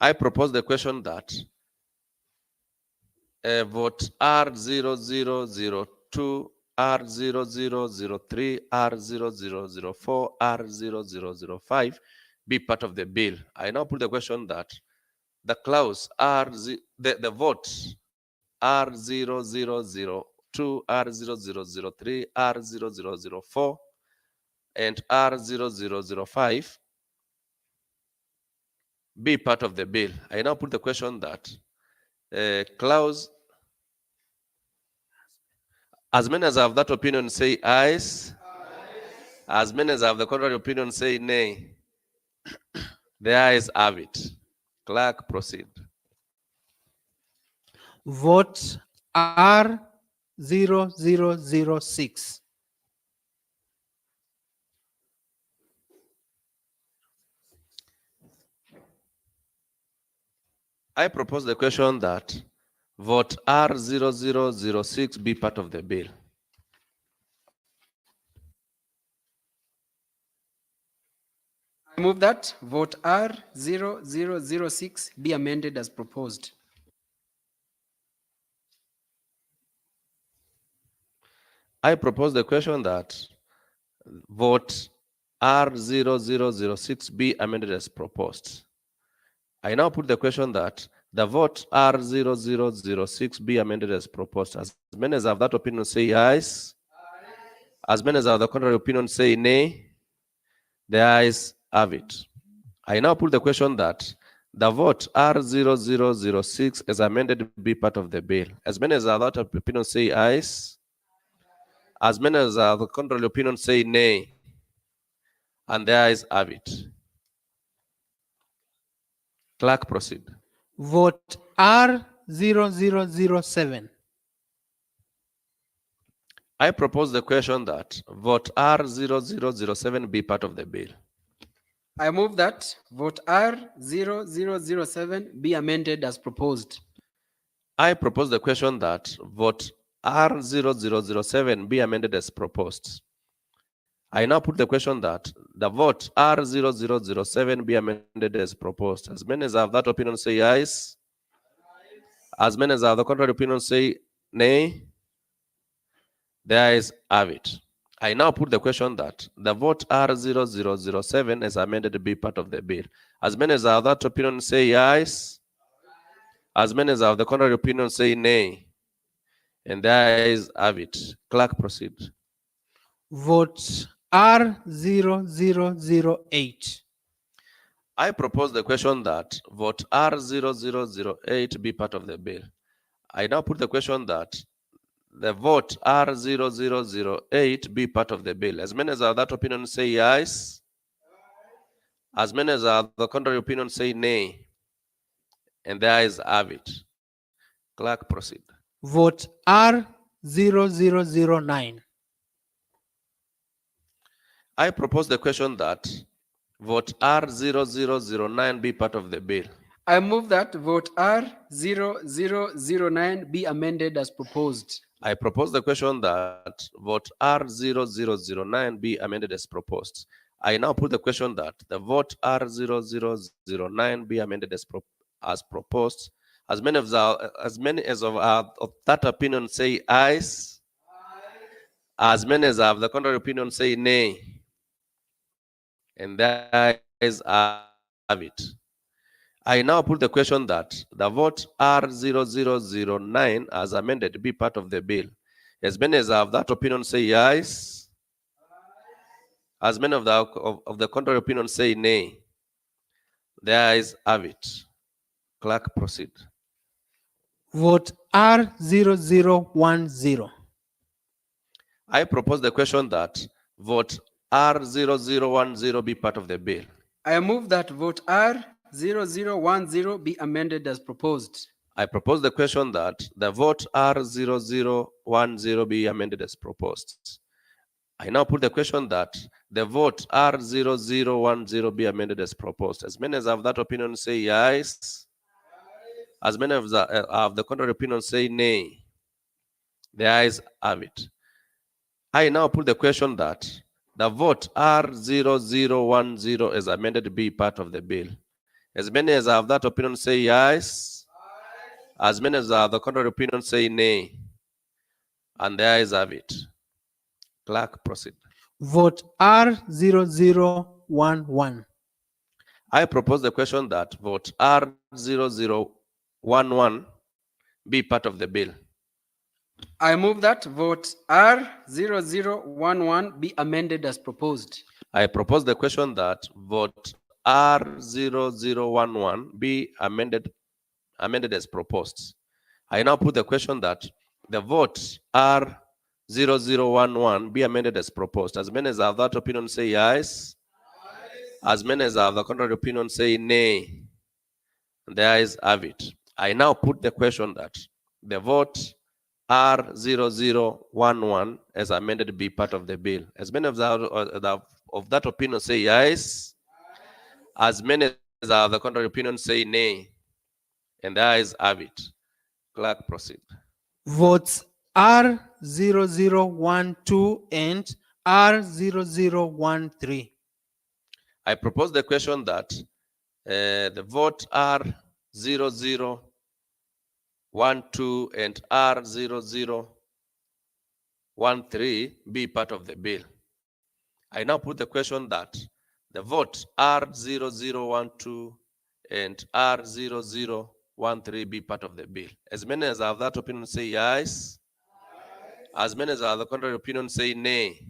I propose the question that vote R0002, R0003, R0004, R0005 be part of the bill. I now put the question that the clause the vote R0002, R0003, R0004, and R0005 be part of the bill. I now put the question that clause, as many as have that opinion say ayes. As many as have the contrary opinion say nay. The ayes have it. Clerk, proceed. Vote R0006. I propose the question that vote R0006 be part of the bill. I move that vote R0006 be amended as proposed. I propose the question that vote R0006 be amended as proposed. I now put the question that the vote R0006 be amended as proposed. As many as have that opinion say yes. As many as have the contrary opinion say nay. The ayes have it. I now put the question that the vote R0006 as amended be part of the bill. As many as have that opinion say yes. As many as have the contrary opinion say nay. And the ayes have it. Clerk, proceed. Vote R0007. I propose the question that vote R0007 be part of the bill. I move that vote R0007 be amended as proposed. I propose the question that vote R0007 be amended as proposed. I now put the question that the vote R0007 be amended as proposed. As many as have that opinion say yes. As many as have the contrary opinion say nay. The ayes have it. I now put the question that the vote R0007 as amended be part of the bill. As many as have that opinion say yes. As many as have the contrary opinion say nay. And the ayes have it. Clerk, proceed. Vote R0008. I propose the question that vote R0008 be part of the bill. I now put the question that the vote R0008 be part of the bill. As many as have that opinion say yes. As many as have the contrary opinion say nay. And the ayes have it. Clerk, proceed. Vote R0009. I propose the question that vote R0009 be part of the bill. I move that vote R0009 be amended as proposed. I propose the question that vote R0009 be amended as proposed. I now put the question that the vote R0009 be amended as proposed. As many as of that opinion say ayes. As many as have the contrary opinion say nay. And the ayes have it. I now put the question that the vote R0009 as amended be part of the bill. As many as have that opinion say yes. As many of the contrary opinion say nay. The ayes have it. Clerk, proceed. Vote R0010. I propose the question that vote R0010 be part of the bill. I move that vote R0010 be amended as proposed. I propose the question that the vote R0010 be amended as proposed. I now put the question that the vote R0010 be amended as proposed. As many as have that opinion say yes. As many as have the contrary opinion say nay. The ayes have it. I now put the question that the vote R0010 as amended be part of the bill. As many as have that opinion say yes. As many as have the contrary opinion say nay. And the ayes have it. Clerk, proceed. Vote R0011. I propose the question that vote R0011 be part of the bill. I move that vote R0011 be amended as proposed. I propose the question that vote R0011 be amended as proposed. I now put the question that the vote R0011 be amended as proposed. As many as have that opinion say yes. As many as have the contrary opinion say nay. And the ayes have it. I now put the question that the vote R0011 as amended be part of the bill. As many of that opinion say yes. As many as have the contrary opinion say nay. And the ayes have it. Clerk, proceed. Votes R0012 and R0013. I propose the question that the vote R0012 and R0013 be part of the bill. I now put the question that the vote R0012 and R0013 be part of the bill. As many as have that opinion say yes. As many as have the contrary opinion say nay.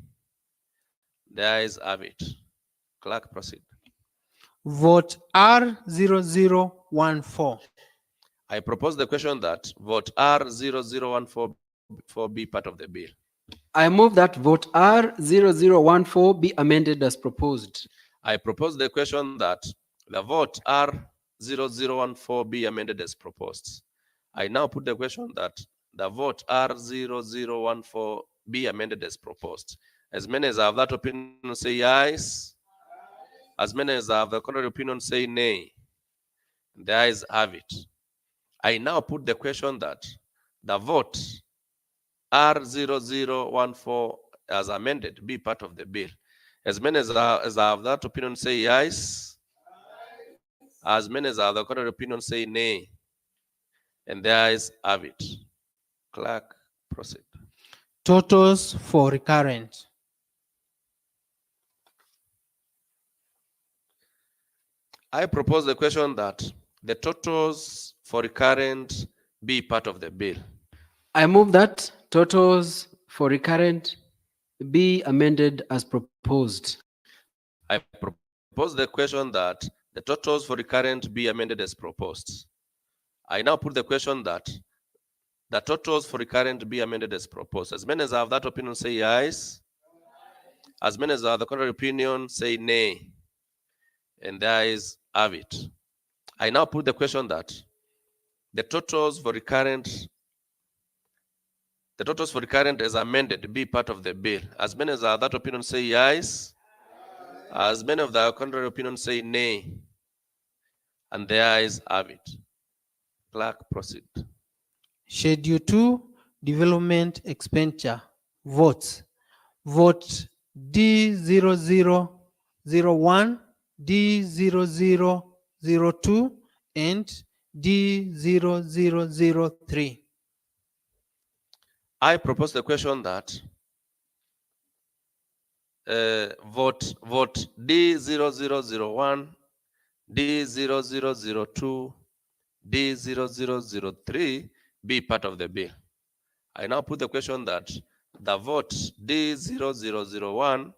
The ayes have it. Clerk, proceed. Vote R0014. I propose the question that vote R0014 be part of the bill. I move that vote R0014 be amended as proposed. I propose the question that the vote R0014 be amended as proposed. I now put the question that the vote R0014 be amended as proposed. As many as have that opinion say yes. As many as have the contrary opinion say nay. The ayes have it. I now put the question that the vote R0014 as amended be part of the bill. As many as have that opinion say yes. As many as have the contrary opinion say nay. And the ayes have it. Clerk, proceed. Totals for recurrent. I propose the question that the totals for recurrent be part of the bill. I move that totals for recurrent be amended as proposed. I propose the question that the totals for recurrent be amended as proposed. I now put the question that the totals for recurrent be amended as proposed. As many as have that opinion say yes. As many as have the contrary opinion say nay. And the ayes have it. I now put the question that the totals for recurrent as amended be part of the bill. As many as have that opinion say yes. As many of the contrary opinion say nay. And the ayes have it. Clerk, proceed. Schedule 2, development expenditure. Votes. Vote D0001, D0002, and D0003. I propose the question that vote D0001, D0002, D0003 be part of the bill. I now put the question that the vote D0001,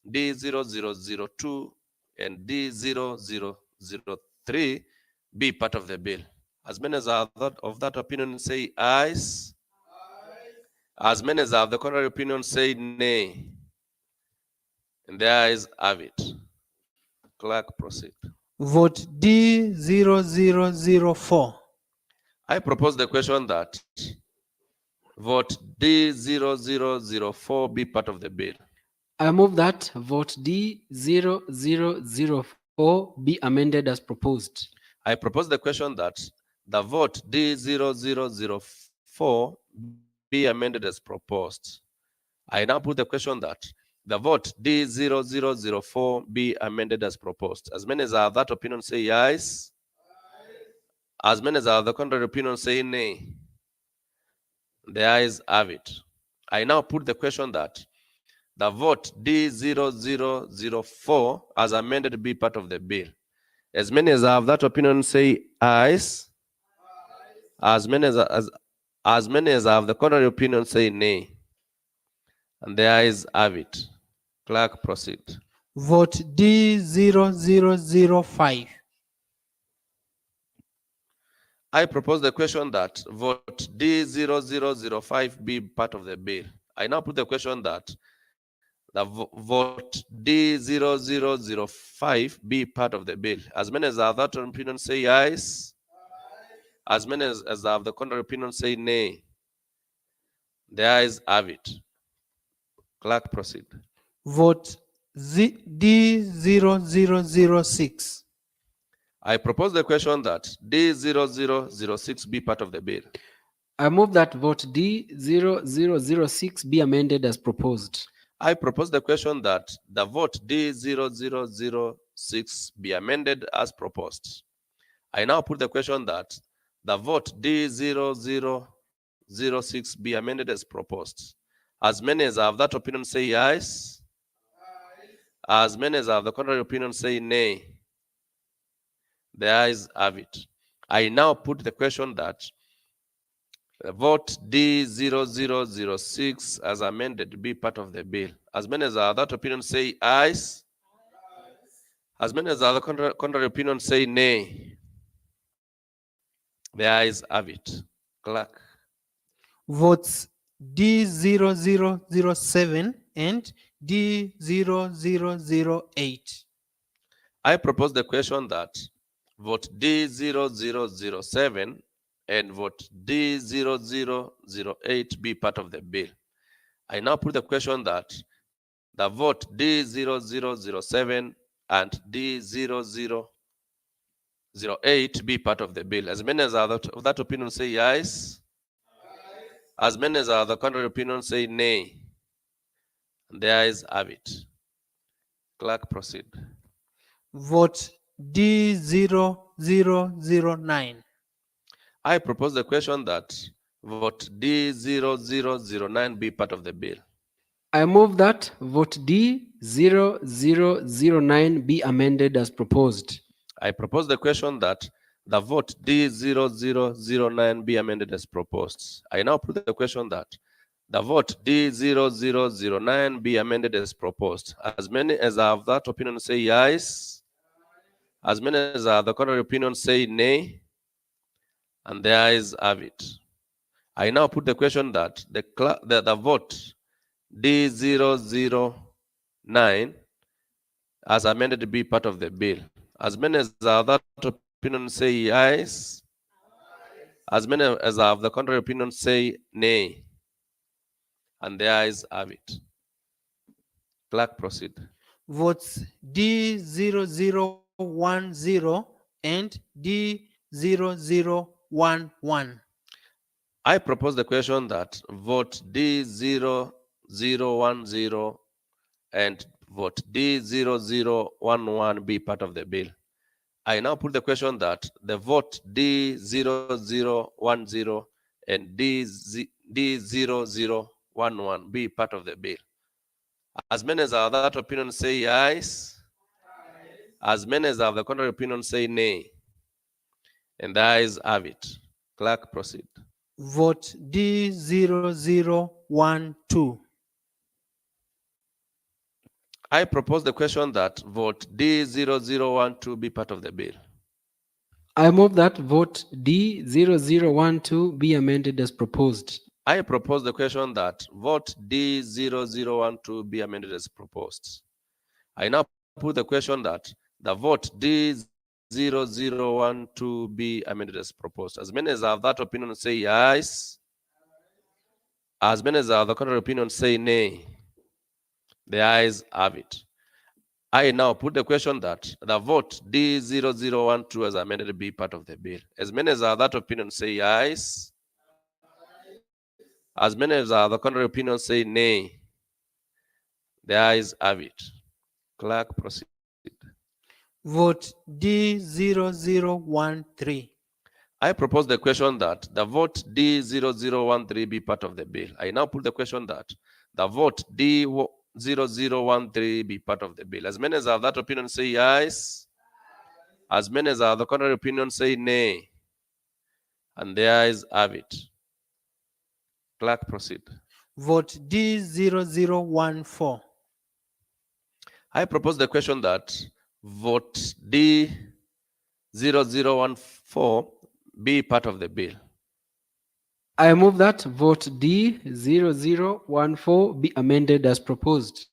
D0002, and D0003 be part of the bill. As many as are of that opinion say ayes. As many as have the contrary opinion say nay. And the ayes have it. Clerk, proceed. Vote D0004. I propose the question that vote D0004 be part of the bill. I move that vote D0004 be amended as proposed. I propose the question that the vote D0004 be amended as proposed. I now put the question that the vote D0004 be amended as proposed. As many as have that opinion say yes. As many as have the contrary opinion say nay. The ayes have it. I now put the question that the vote D0004 as amended be part of the bill. As many as have that opinion say ayes. As many as have the contrary opinion say nay. And the ayes have it. Clerk, proceed. Vote D0005. I propose the question that vote D0005 be part of the bill. I now put the question that vote D0005 be part of the bill. As many as have that opinion say yes. As many as have the contrary opinion say nay. The ayes have it. Clerk, proceed. Vote D0006. I propose the question that D0006 be part of the bill. I move that vote D0006 be amended as proposed. I propose the question that the vote D0006 be amended as proposed. I now put the question that the vote D0006 be amended as proposed. As many as have that opinion say yes. As many as have the contrary opinion say nay. The ayes have it. I now put the question that the vote D0006 as amended be part of the bill. As many as have that opinion say ayes. As many as have the contrary opinion say nay. The ayes have it. Clerk. Votes D0007 and D0008. I propose the question that vote D0007 and vote D0008 be part of the bill. I now put the question that the vote D0007 and D0008 be part of the bill. As many as are of that opinion say yes. As many as are the contrary opinion say nay. And the ayes have it. Clerk, proceed. Vote D0009. I propose the question that vote D0009 be part of the bill. I move that vote D0009 be amended as proposed. I propose the question that the vote D0009 be amended as proposed. I now put the question that the vote D0009 be amended as proposed. As many as have that opinion say yes. As many as have the contrary opinion say nay. And the ayes have it. I now put the question that the vote D009 as amended be part of the bill. As many as have that opinion say yes. As many as have the contrary opinion say nay. And the ayes have it. Clerk, proceed. Votes D0010 and D0011. I propose the question that vote D0010 and vote D0011 be part of the bill. I now put the question that the vote D0010 and D0011 be part of the bill. As many as have that opinion say yes. As many as have the contrary opinion say nay. And the ayes have it. Clerk, proceed. Vote D0012. I propose the question that vote D0012 be part of the bill. I move that vote D0012 be amended as proposed. I propose the question that vote D0012 be amended as proposed. I now put the question that the vote D0012 be amended as proposed. As many as have that opinion say yes. As many as have the contrary opinion say nay. The ayes have it. I now put the question that the vote D0012 as amended be part of the bill. As many as have that opinion say yes. As many as have the contrary opinion say nay. The ayes have it. Clerk, proceed. Vote D0013. I propose the question that the vote D0013 be part of the bill. I now put the question that the vote D0013 be part of the bill. As many as have that opinion say yes. As many as have the contrary opinion say nay. And the ayes have it. Clerk, proceed. Vote D0014. I propose the question that vote D0014 be part of the bill. I move that vote D0014 be amended as proposed.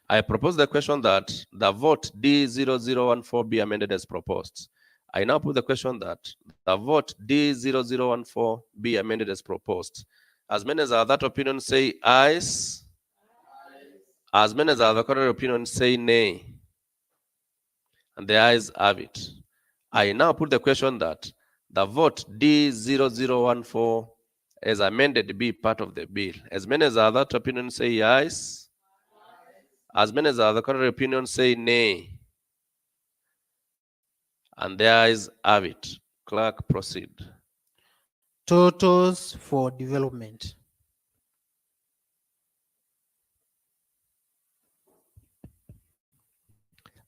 I propose the question that the vote D0014 be amended as proposed. I now put the question that the vote D0014 be amended as proposed. As many as are that opinion say ayes. As many as are the contrary opinion say nay. And the ayes have it. I now put the question that the vote D0014 as amended be part of the bill. As many as are that opinion say yes. As many as are the contrary opinion say nay. And the ayes have it. Clerk, proceed. Totals for development.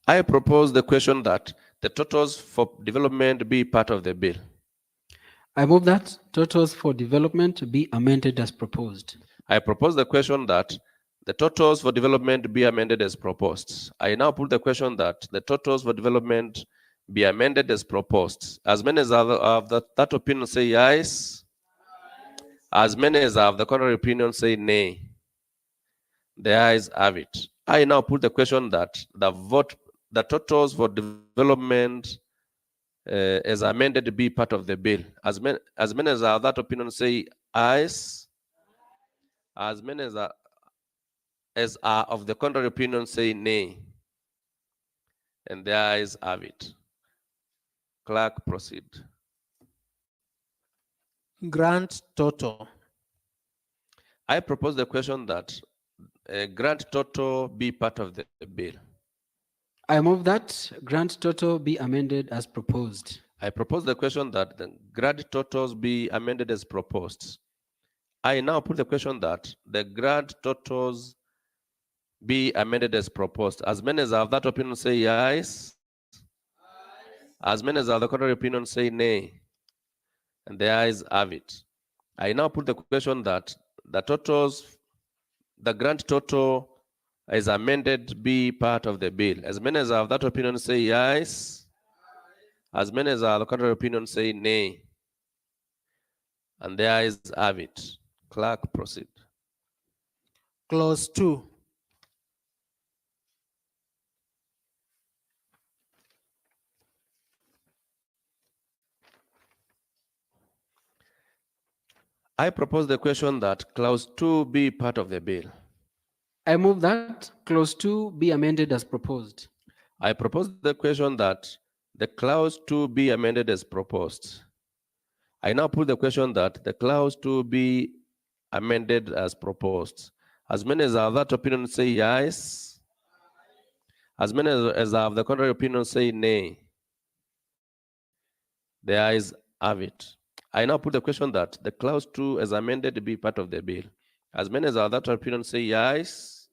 I propose the question that the totals for development be part of the bill. I move that totals for development be amended as proposed. I propose the question that the totals for development be amended as proposed. I now put the question that the totals for development be amended as proposed. As many as have that opinion say yes. As many as have the contrary opinion say nay. The ayes have it. I now put the question that the totals for development as amended be part of the bill. As many as have that opinion say ayes. As many as are of the contrary opinion say nay. And the ayes have it. Clerk, proceed. Grant total. I propose the question that grant total be part of the bill. I move that grant total be amended as proposed. I propose the question that the grant totals be amended as proposed. I now put the question that the grant totals be amended as proposed. As many as have that opinion say yes. As many as have the contrary opinion say nay. And the ayes have it. I now put the question that the grant total is amended be part of the bill. As many as have that opinion say yes. As many as have the contrary opinion say nay. And the ayes have it. Clerk, proceed. Clause 2. I propose the question that clause 2 be part of the bill. I move that clause 2 be amended as proposed. I propose the question that the clause 2 be amended as proposed. I now put the question that the clause 2 be amended as proposed. As many as have that opinion say yes. As many as have the contrary opinion say nay. The ayes have it. I now put the question that the clause 2 as amended be part of the bill. As many as have that opinion say yes.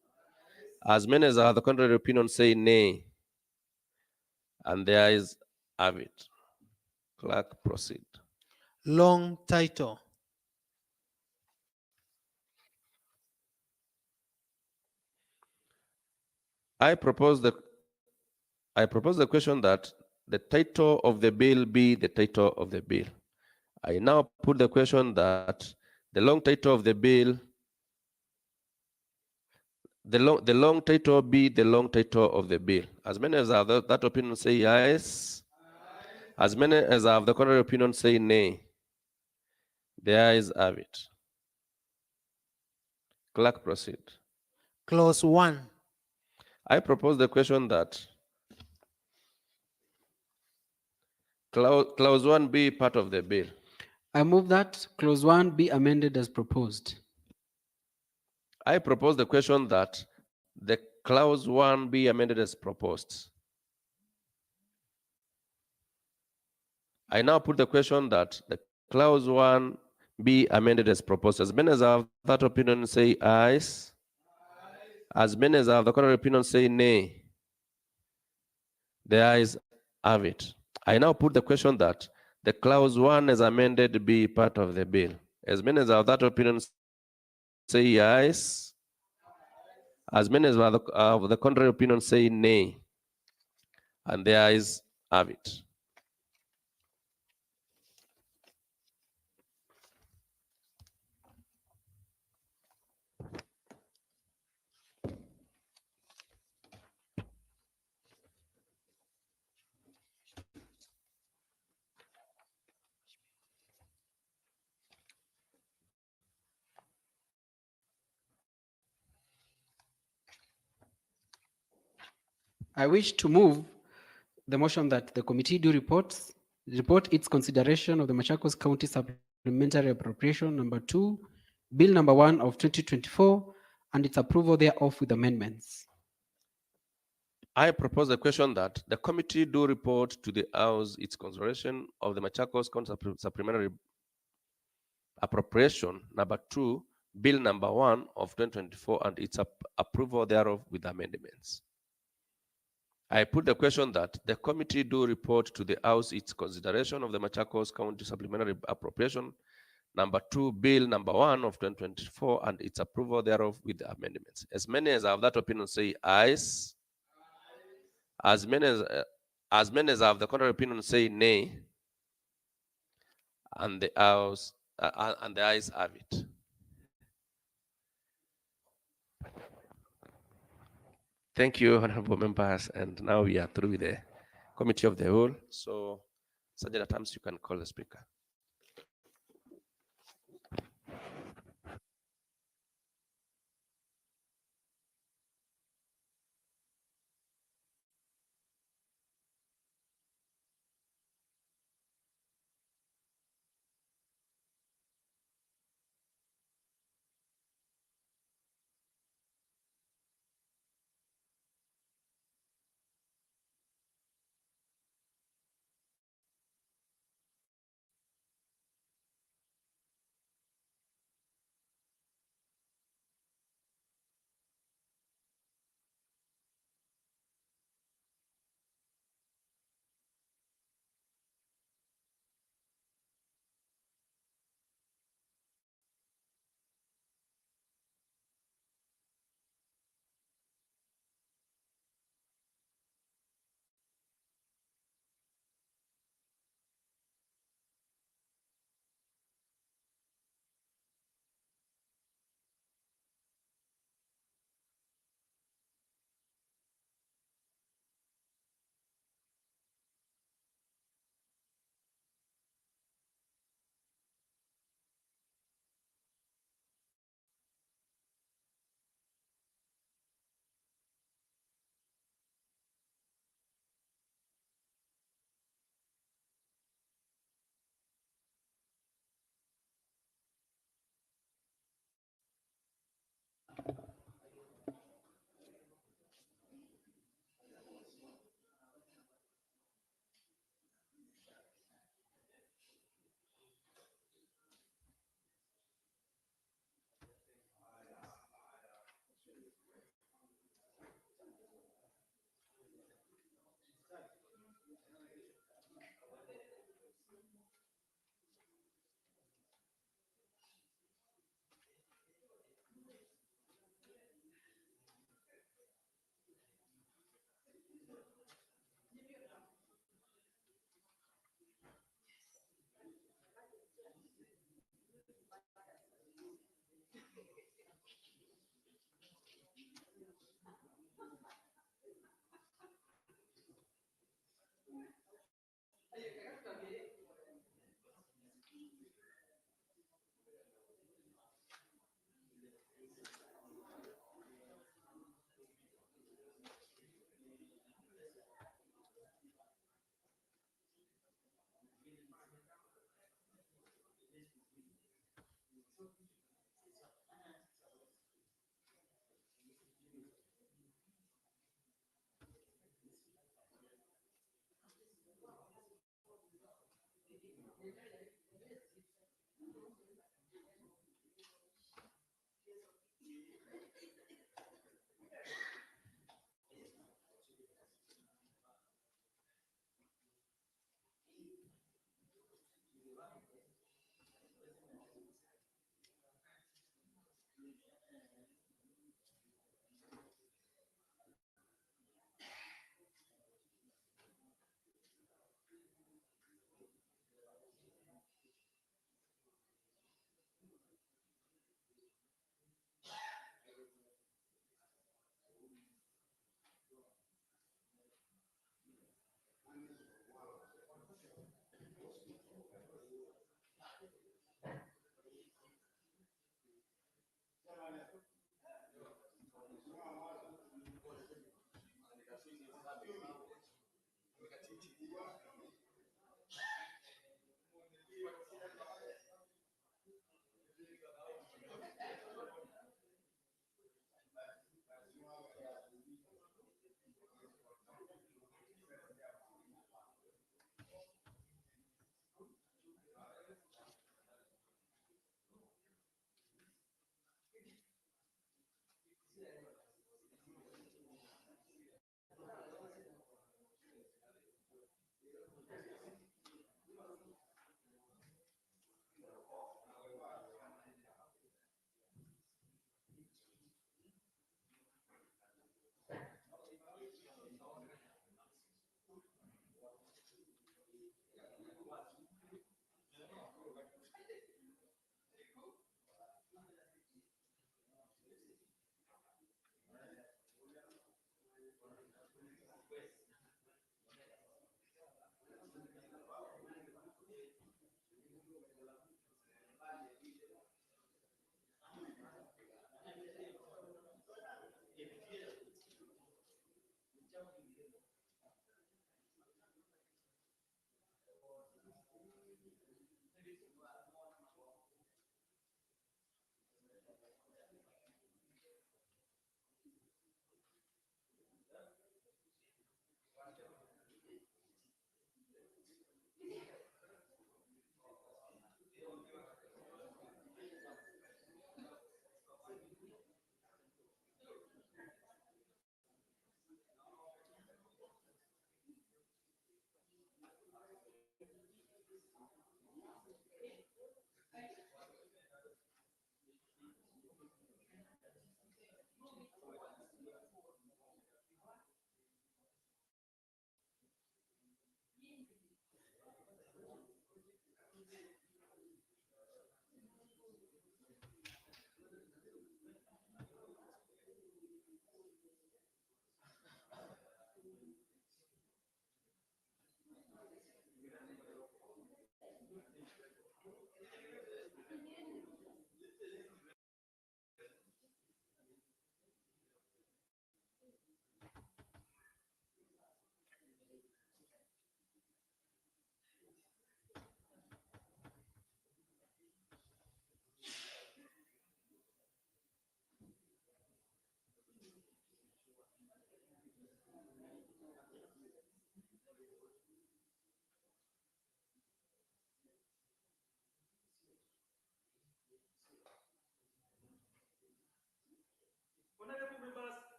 As many as have the contrary opinion say nay. And the ayes have it. Clerk, proceed. Long title. I propose the question that the title of the bill be the title of the bill. I now put the question that the long title of the bill, the long title be the long title of the bill. As many as have that opinion say yes. As many as have the contrary opinion say nay. The ayes have it. Clerk, proceed. Clause 1. I propose the question that clause 1 be part of the bill. I move that clause 1 be amended as proposed. I propose the question that the clause 1 be amended as proposed. I now put the question that the clause 1 be amended as proposed. As many as have that opinion say ayes. As many as have the contrary opinion say nay. The ayes have it. I now put the question that the clause 1 as amended be part of the bill. As many as have that opinion say yes. As many as have the contrary opinion say nay. And the ayes have it. I wish to move the motion that the committee do report its consideration of the Machakos County Supplementary Appropriation number 2, Bill number 1 of 2024, and its approval thereof with amendments. I propose the question that the committee do report to the House its consideration of the Machakos County Supplementary Appropriation number 2, Bill number 1 of 2024, and its approval thereof with amendments. I put the question that the committee do report to the House its consideration of the Machakos County Supplementary Appropriation number 2, Bill number 1 of 2024, and its approval thereof with amendments. As many as have that opinion say ayes. As many as have the contrary opinion say nay. And the House and the ayes have it. Thank you, honorable members. And now we are through with the committee of the whole. So, Sergeant at Arms, you can call the speaker.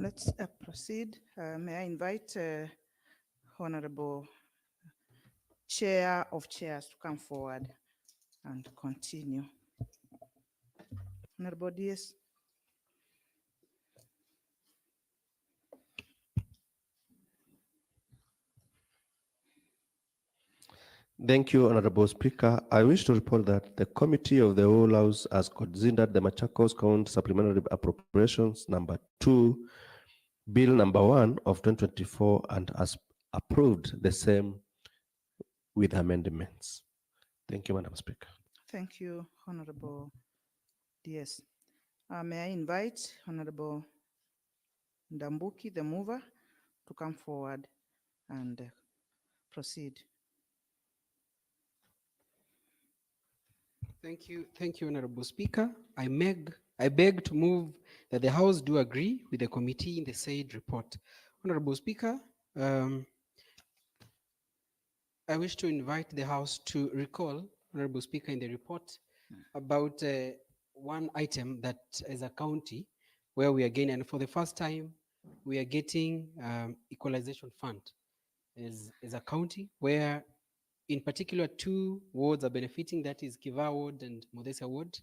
Let's proceed. May I invite Honorable Chair of Chairs to come forward and continue. Honorable DS. Thank you, Honorable Speaker. I wish to report that the Committee of the Whole House has considered the Machakos County Supplementary Appropriations number 2, Bill number 1 of 2024, and has approved the same with amendments. Thank you, Madam Speaker. Thank you, Honorable DS. May I invite Honorable Ndambuki, the mover, to come forward and proceed. Thank you, Honorable Speaker. I beg to move that the House do agree with the committee in the said report. Honorable Speaker, I wish to invite the House to recall, Honorable Speaker, in the report about one item that is a county where we are getting, and for the first time, we are getting equalization fund as a county where in particular 2 wards are benefiting, that is Kiva ward and Modesa ward.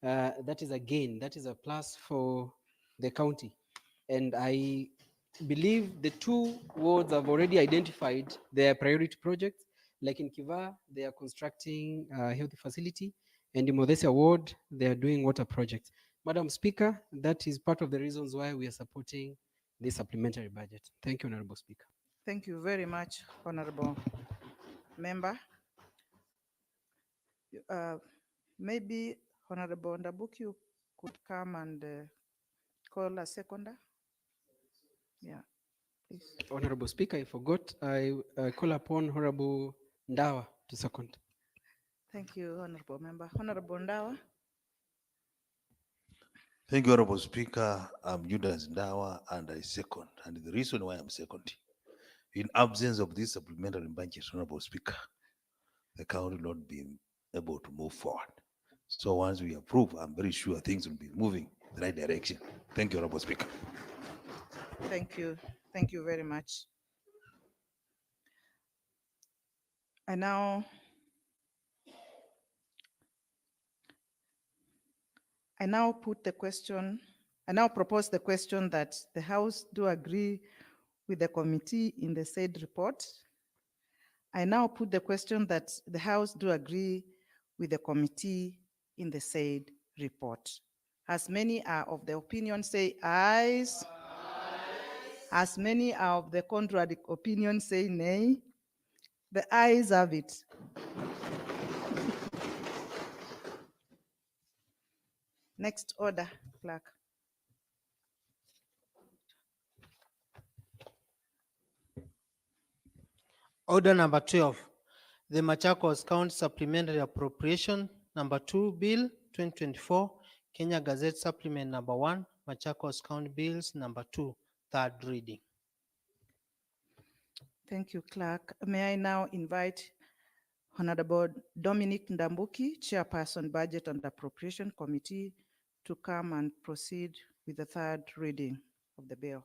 That is a plus for the county. And I believe the 2 wards have already identified their priority projects. Like in Kiva, they are constructing a healthy facility, and in Modesa ward, they are doing water projects. Madam Speaker, that is part of the reasons why we are supporting this supplementary budget. Thank you, Honorable Speaker. Thank you very much, Honorable Member. Maybe Honorable Ndabuki, you could come and call a seconder. Yeah, please. Honorable Speaker, I forgot. I call upon Honorable Ndawa to second. Thank you, Honorable Member. Honorable Ndawa. Thank you, Honorable Speaker. I'm Judas Ndawa and I second. And the reason why I'm seconding In absence of this supplementary budget, Honorable Speaker, the county will not be able to move forward. So once we approve, I'm very sure things will be moving the right direction. Thank you, Honorable Speaker. Thank you. Thank you very much. I now put the question, I now propose the question that the House do agree with the committee in the said report. I now put the question that the House do agree with the committee in the said report. As many are of the opinion, say ayes. As many are of the contrary opinion, say nay. The ayes have it. Next order, clerk. Order number 12, the Machakos County Supplementary Appropriation number 2 Bill 2024, Kenya Gazette Supplement number 1, Machakos County Bills number 2, third reading. Thank you, clerk. May I now invite Honorable Dominic Ndambuki, Chairperson, Budget and Appropriation Committee, to come and proceed with the third reading of the bill.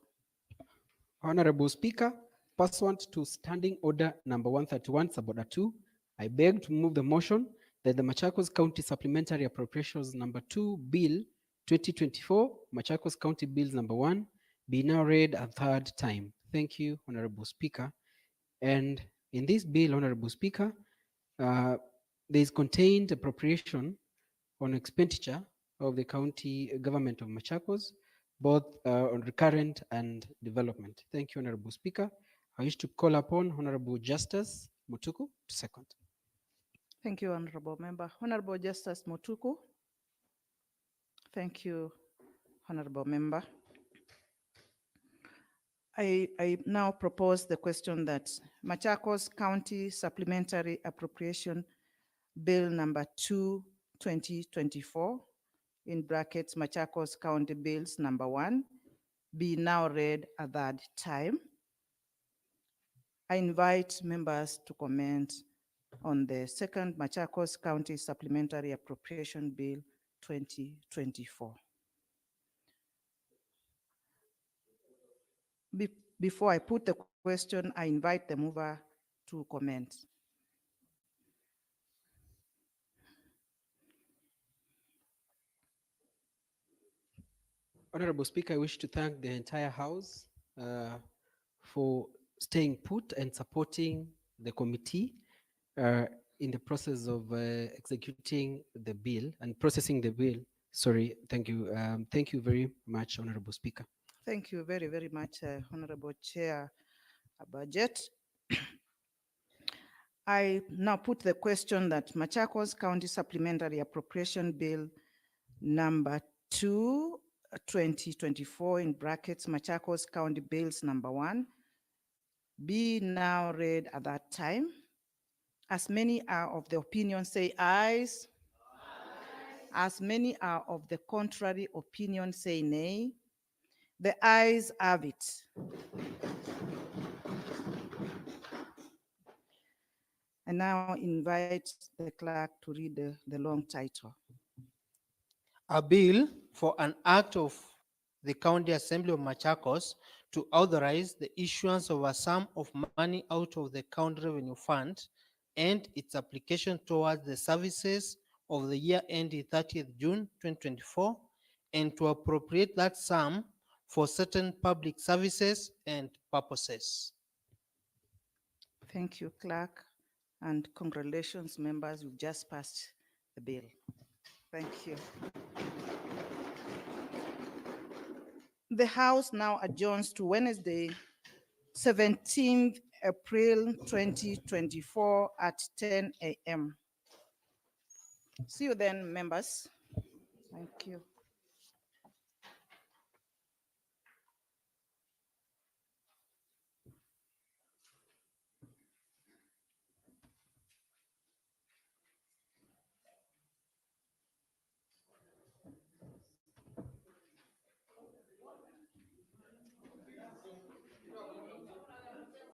Honorable Speaker, pursuant to Standing Order number 131, Suborder 2, I beg to move the motion that the Machakos County Supplementary Appropriations number 2 Bill 2024, Machakos County Bills number 1, be now read a third time. Thank you, Honorable Speaker. And in this bill, Honorable Speaker, there is contained appropriation on expenditure of the county government of Machakos, both on recurrent and development. Thank you, Honorable Speaker. I wish to call upon Honorable Justice Mutuku to second. Thank you, Honorable Member. Honorable Justice Motuku. Thank you, Honorable Member. I now propose the question that Machakos County Supplementary Appropriation Bill number 2, 2024, in brackets Machakos County Bills number 1, be now read a third time. I invite members to comment on the second Machakos County Supplementary Appropriation Bill 2024. Before I put the question, I invite the mover to comment. Honorable Speaker, I wish to thank the entire House for staying put and supporting the committee in the process of executing the bill and processing the bill. Sorry, thank you. Thank you very much, Honorable Speaker. Thank you very, very much, Honorable Chair Budget. I now put the question that Machakos County Supplementary Appropriation Bill number 2, 2024, in brackets Machakos County Bills number 1, be now read at that time. As many are of the opinion, say ayes. As many are of the contrary opinion, say nay. The ayes have it. I now invite the clerk to read the long title. A bill for an act of the County Assembly of Machakos to authorize the issuance of a sum of money out of the County Revenue Fund and its application towards the services of the year ending 30th June 2024, and to appropriate that sum for certain public services and purposes. Thank you, clerk, and congratulations, members. You've just passed the bill. Thank you. The House now adjourns to Wednesday, 17th April 2024 at 10 a.m. See you then, members. Thank you.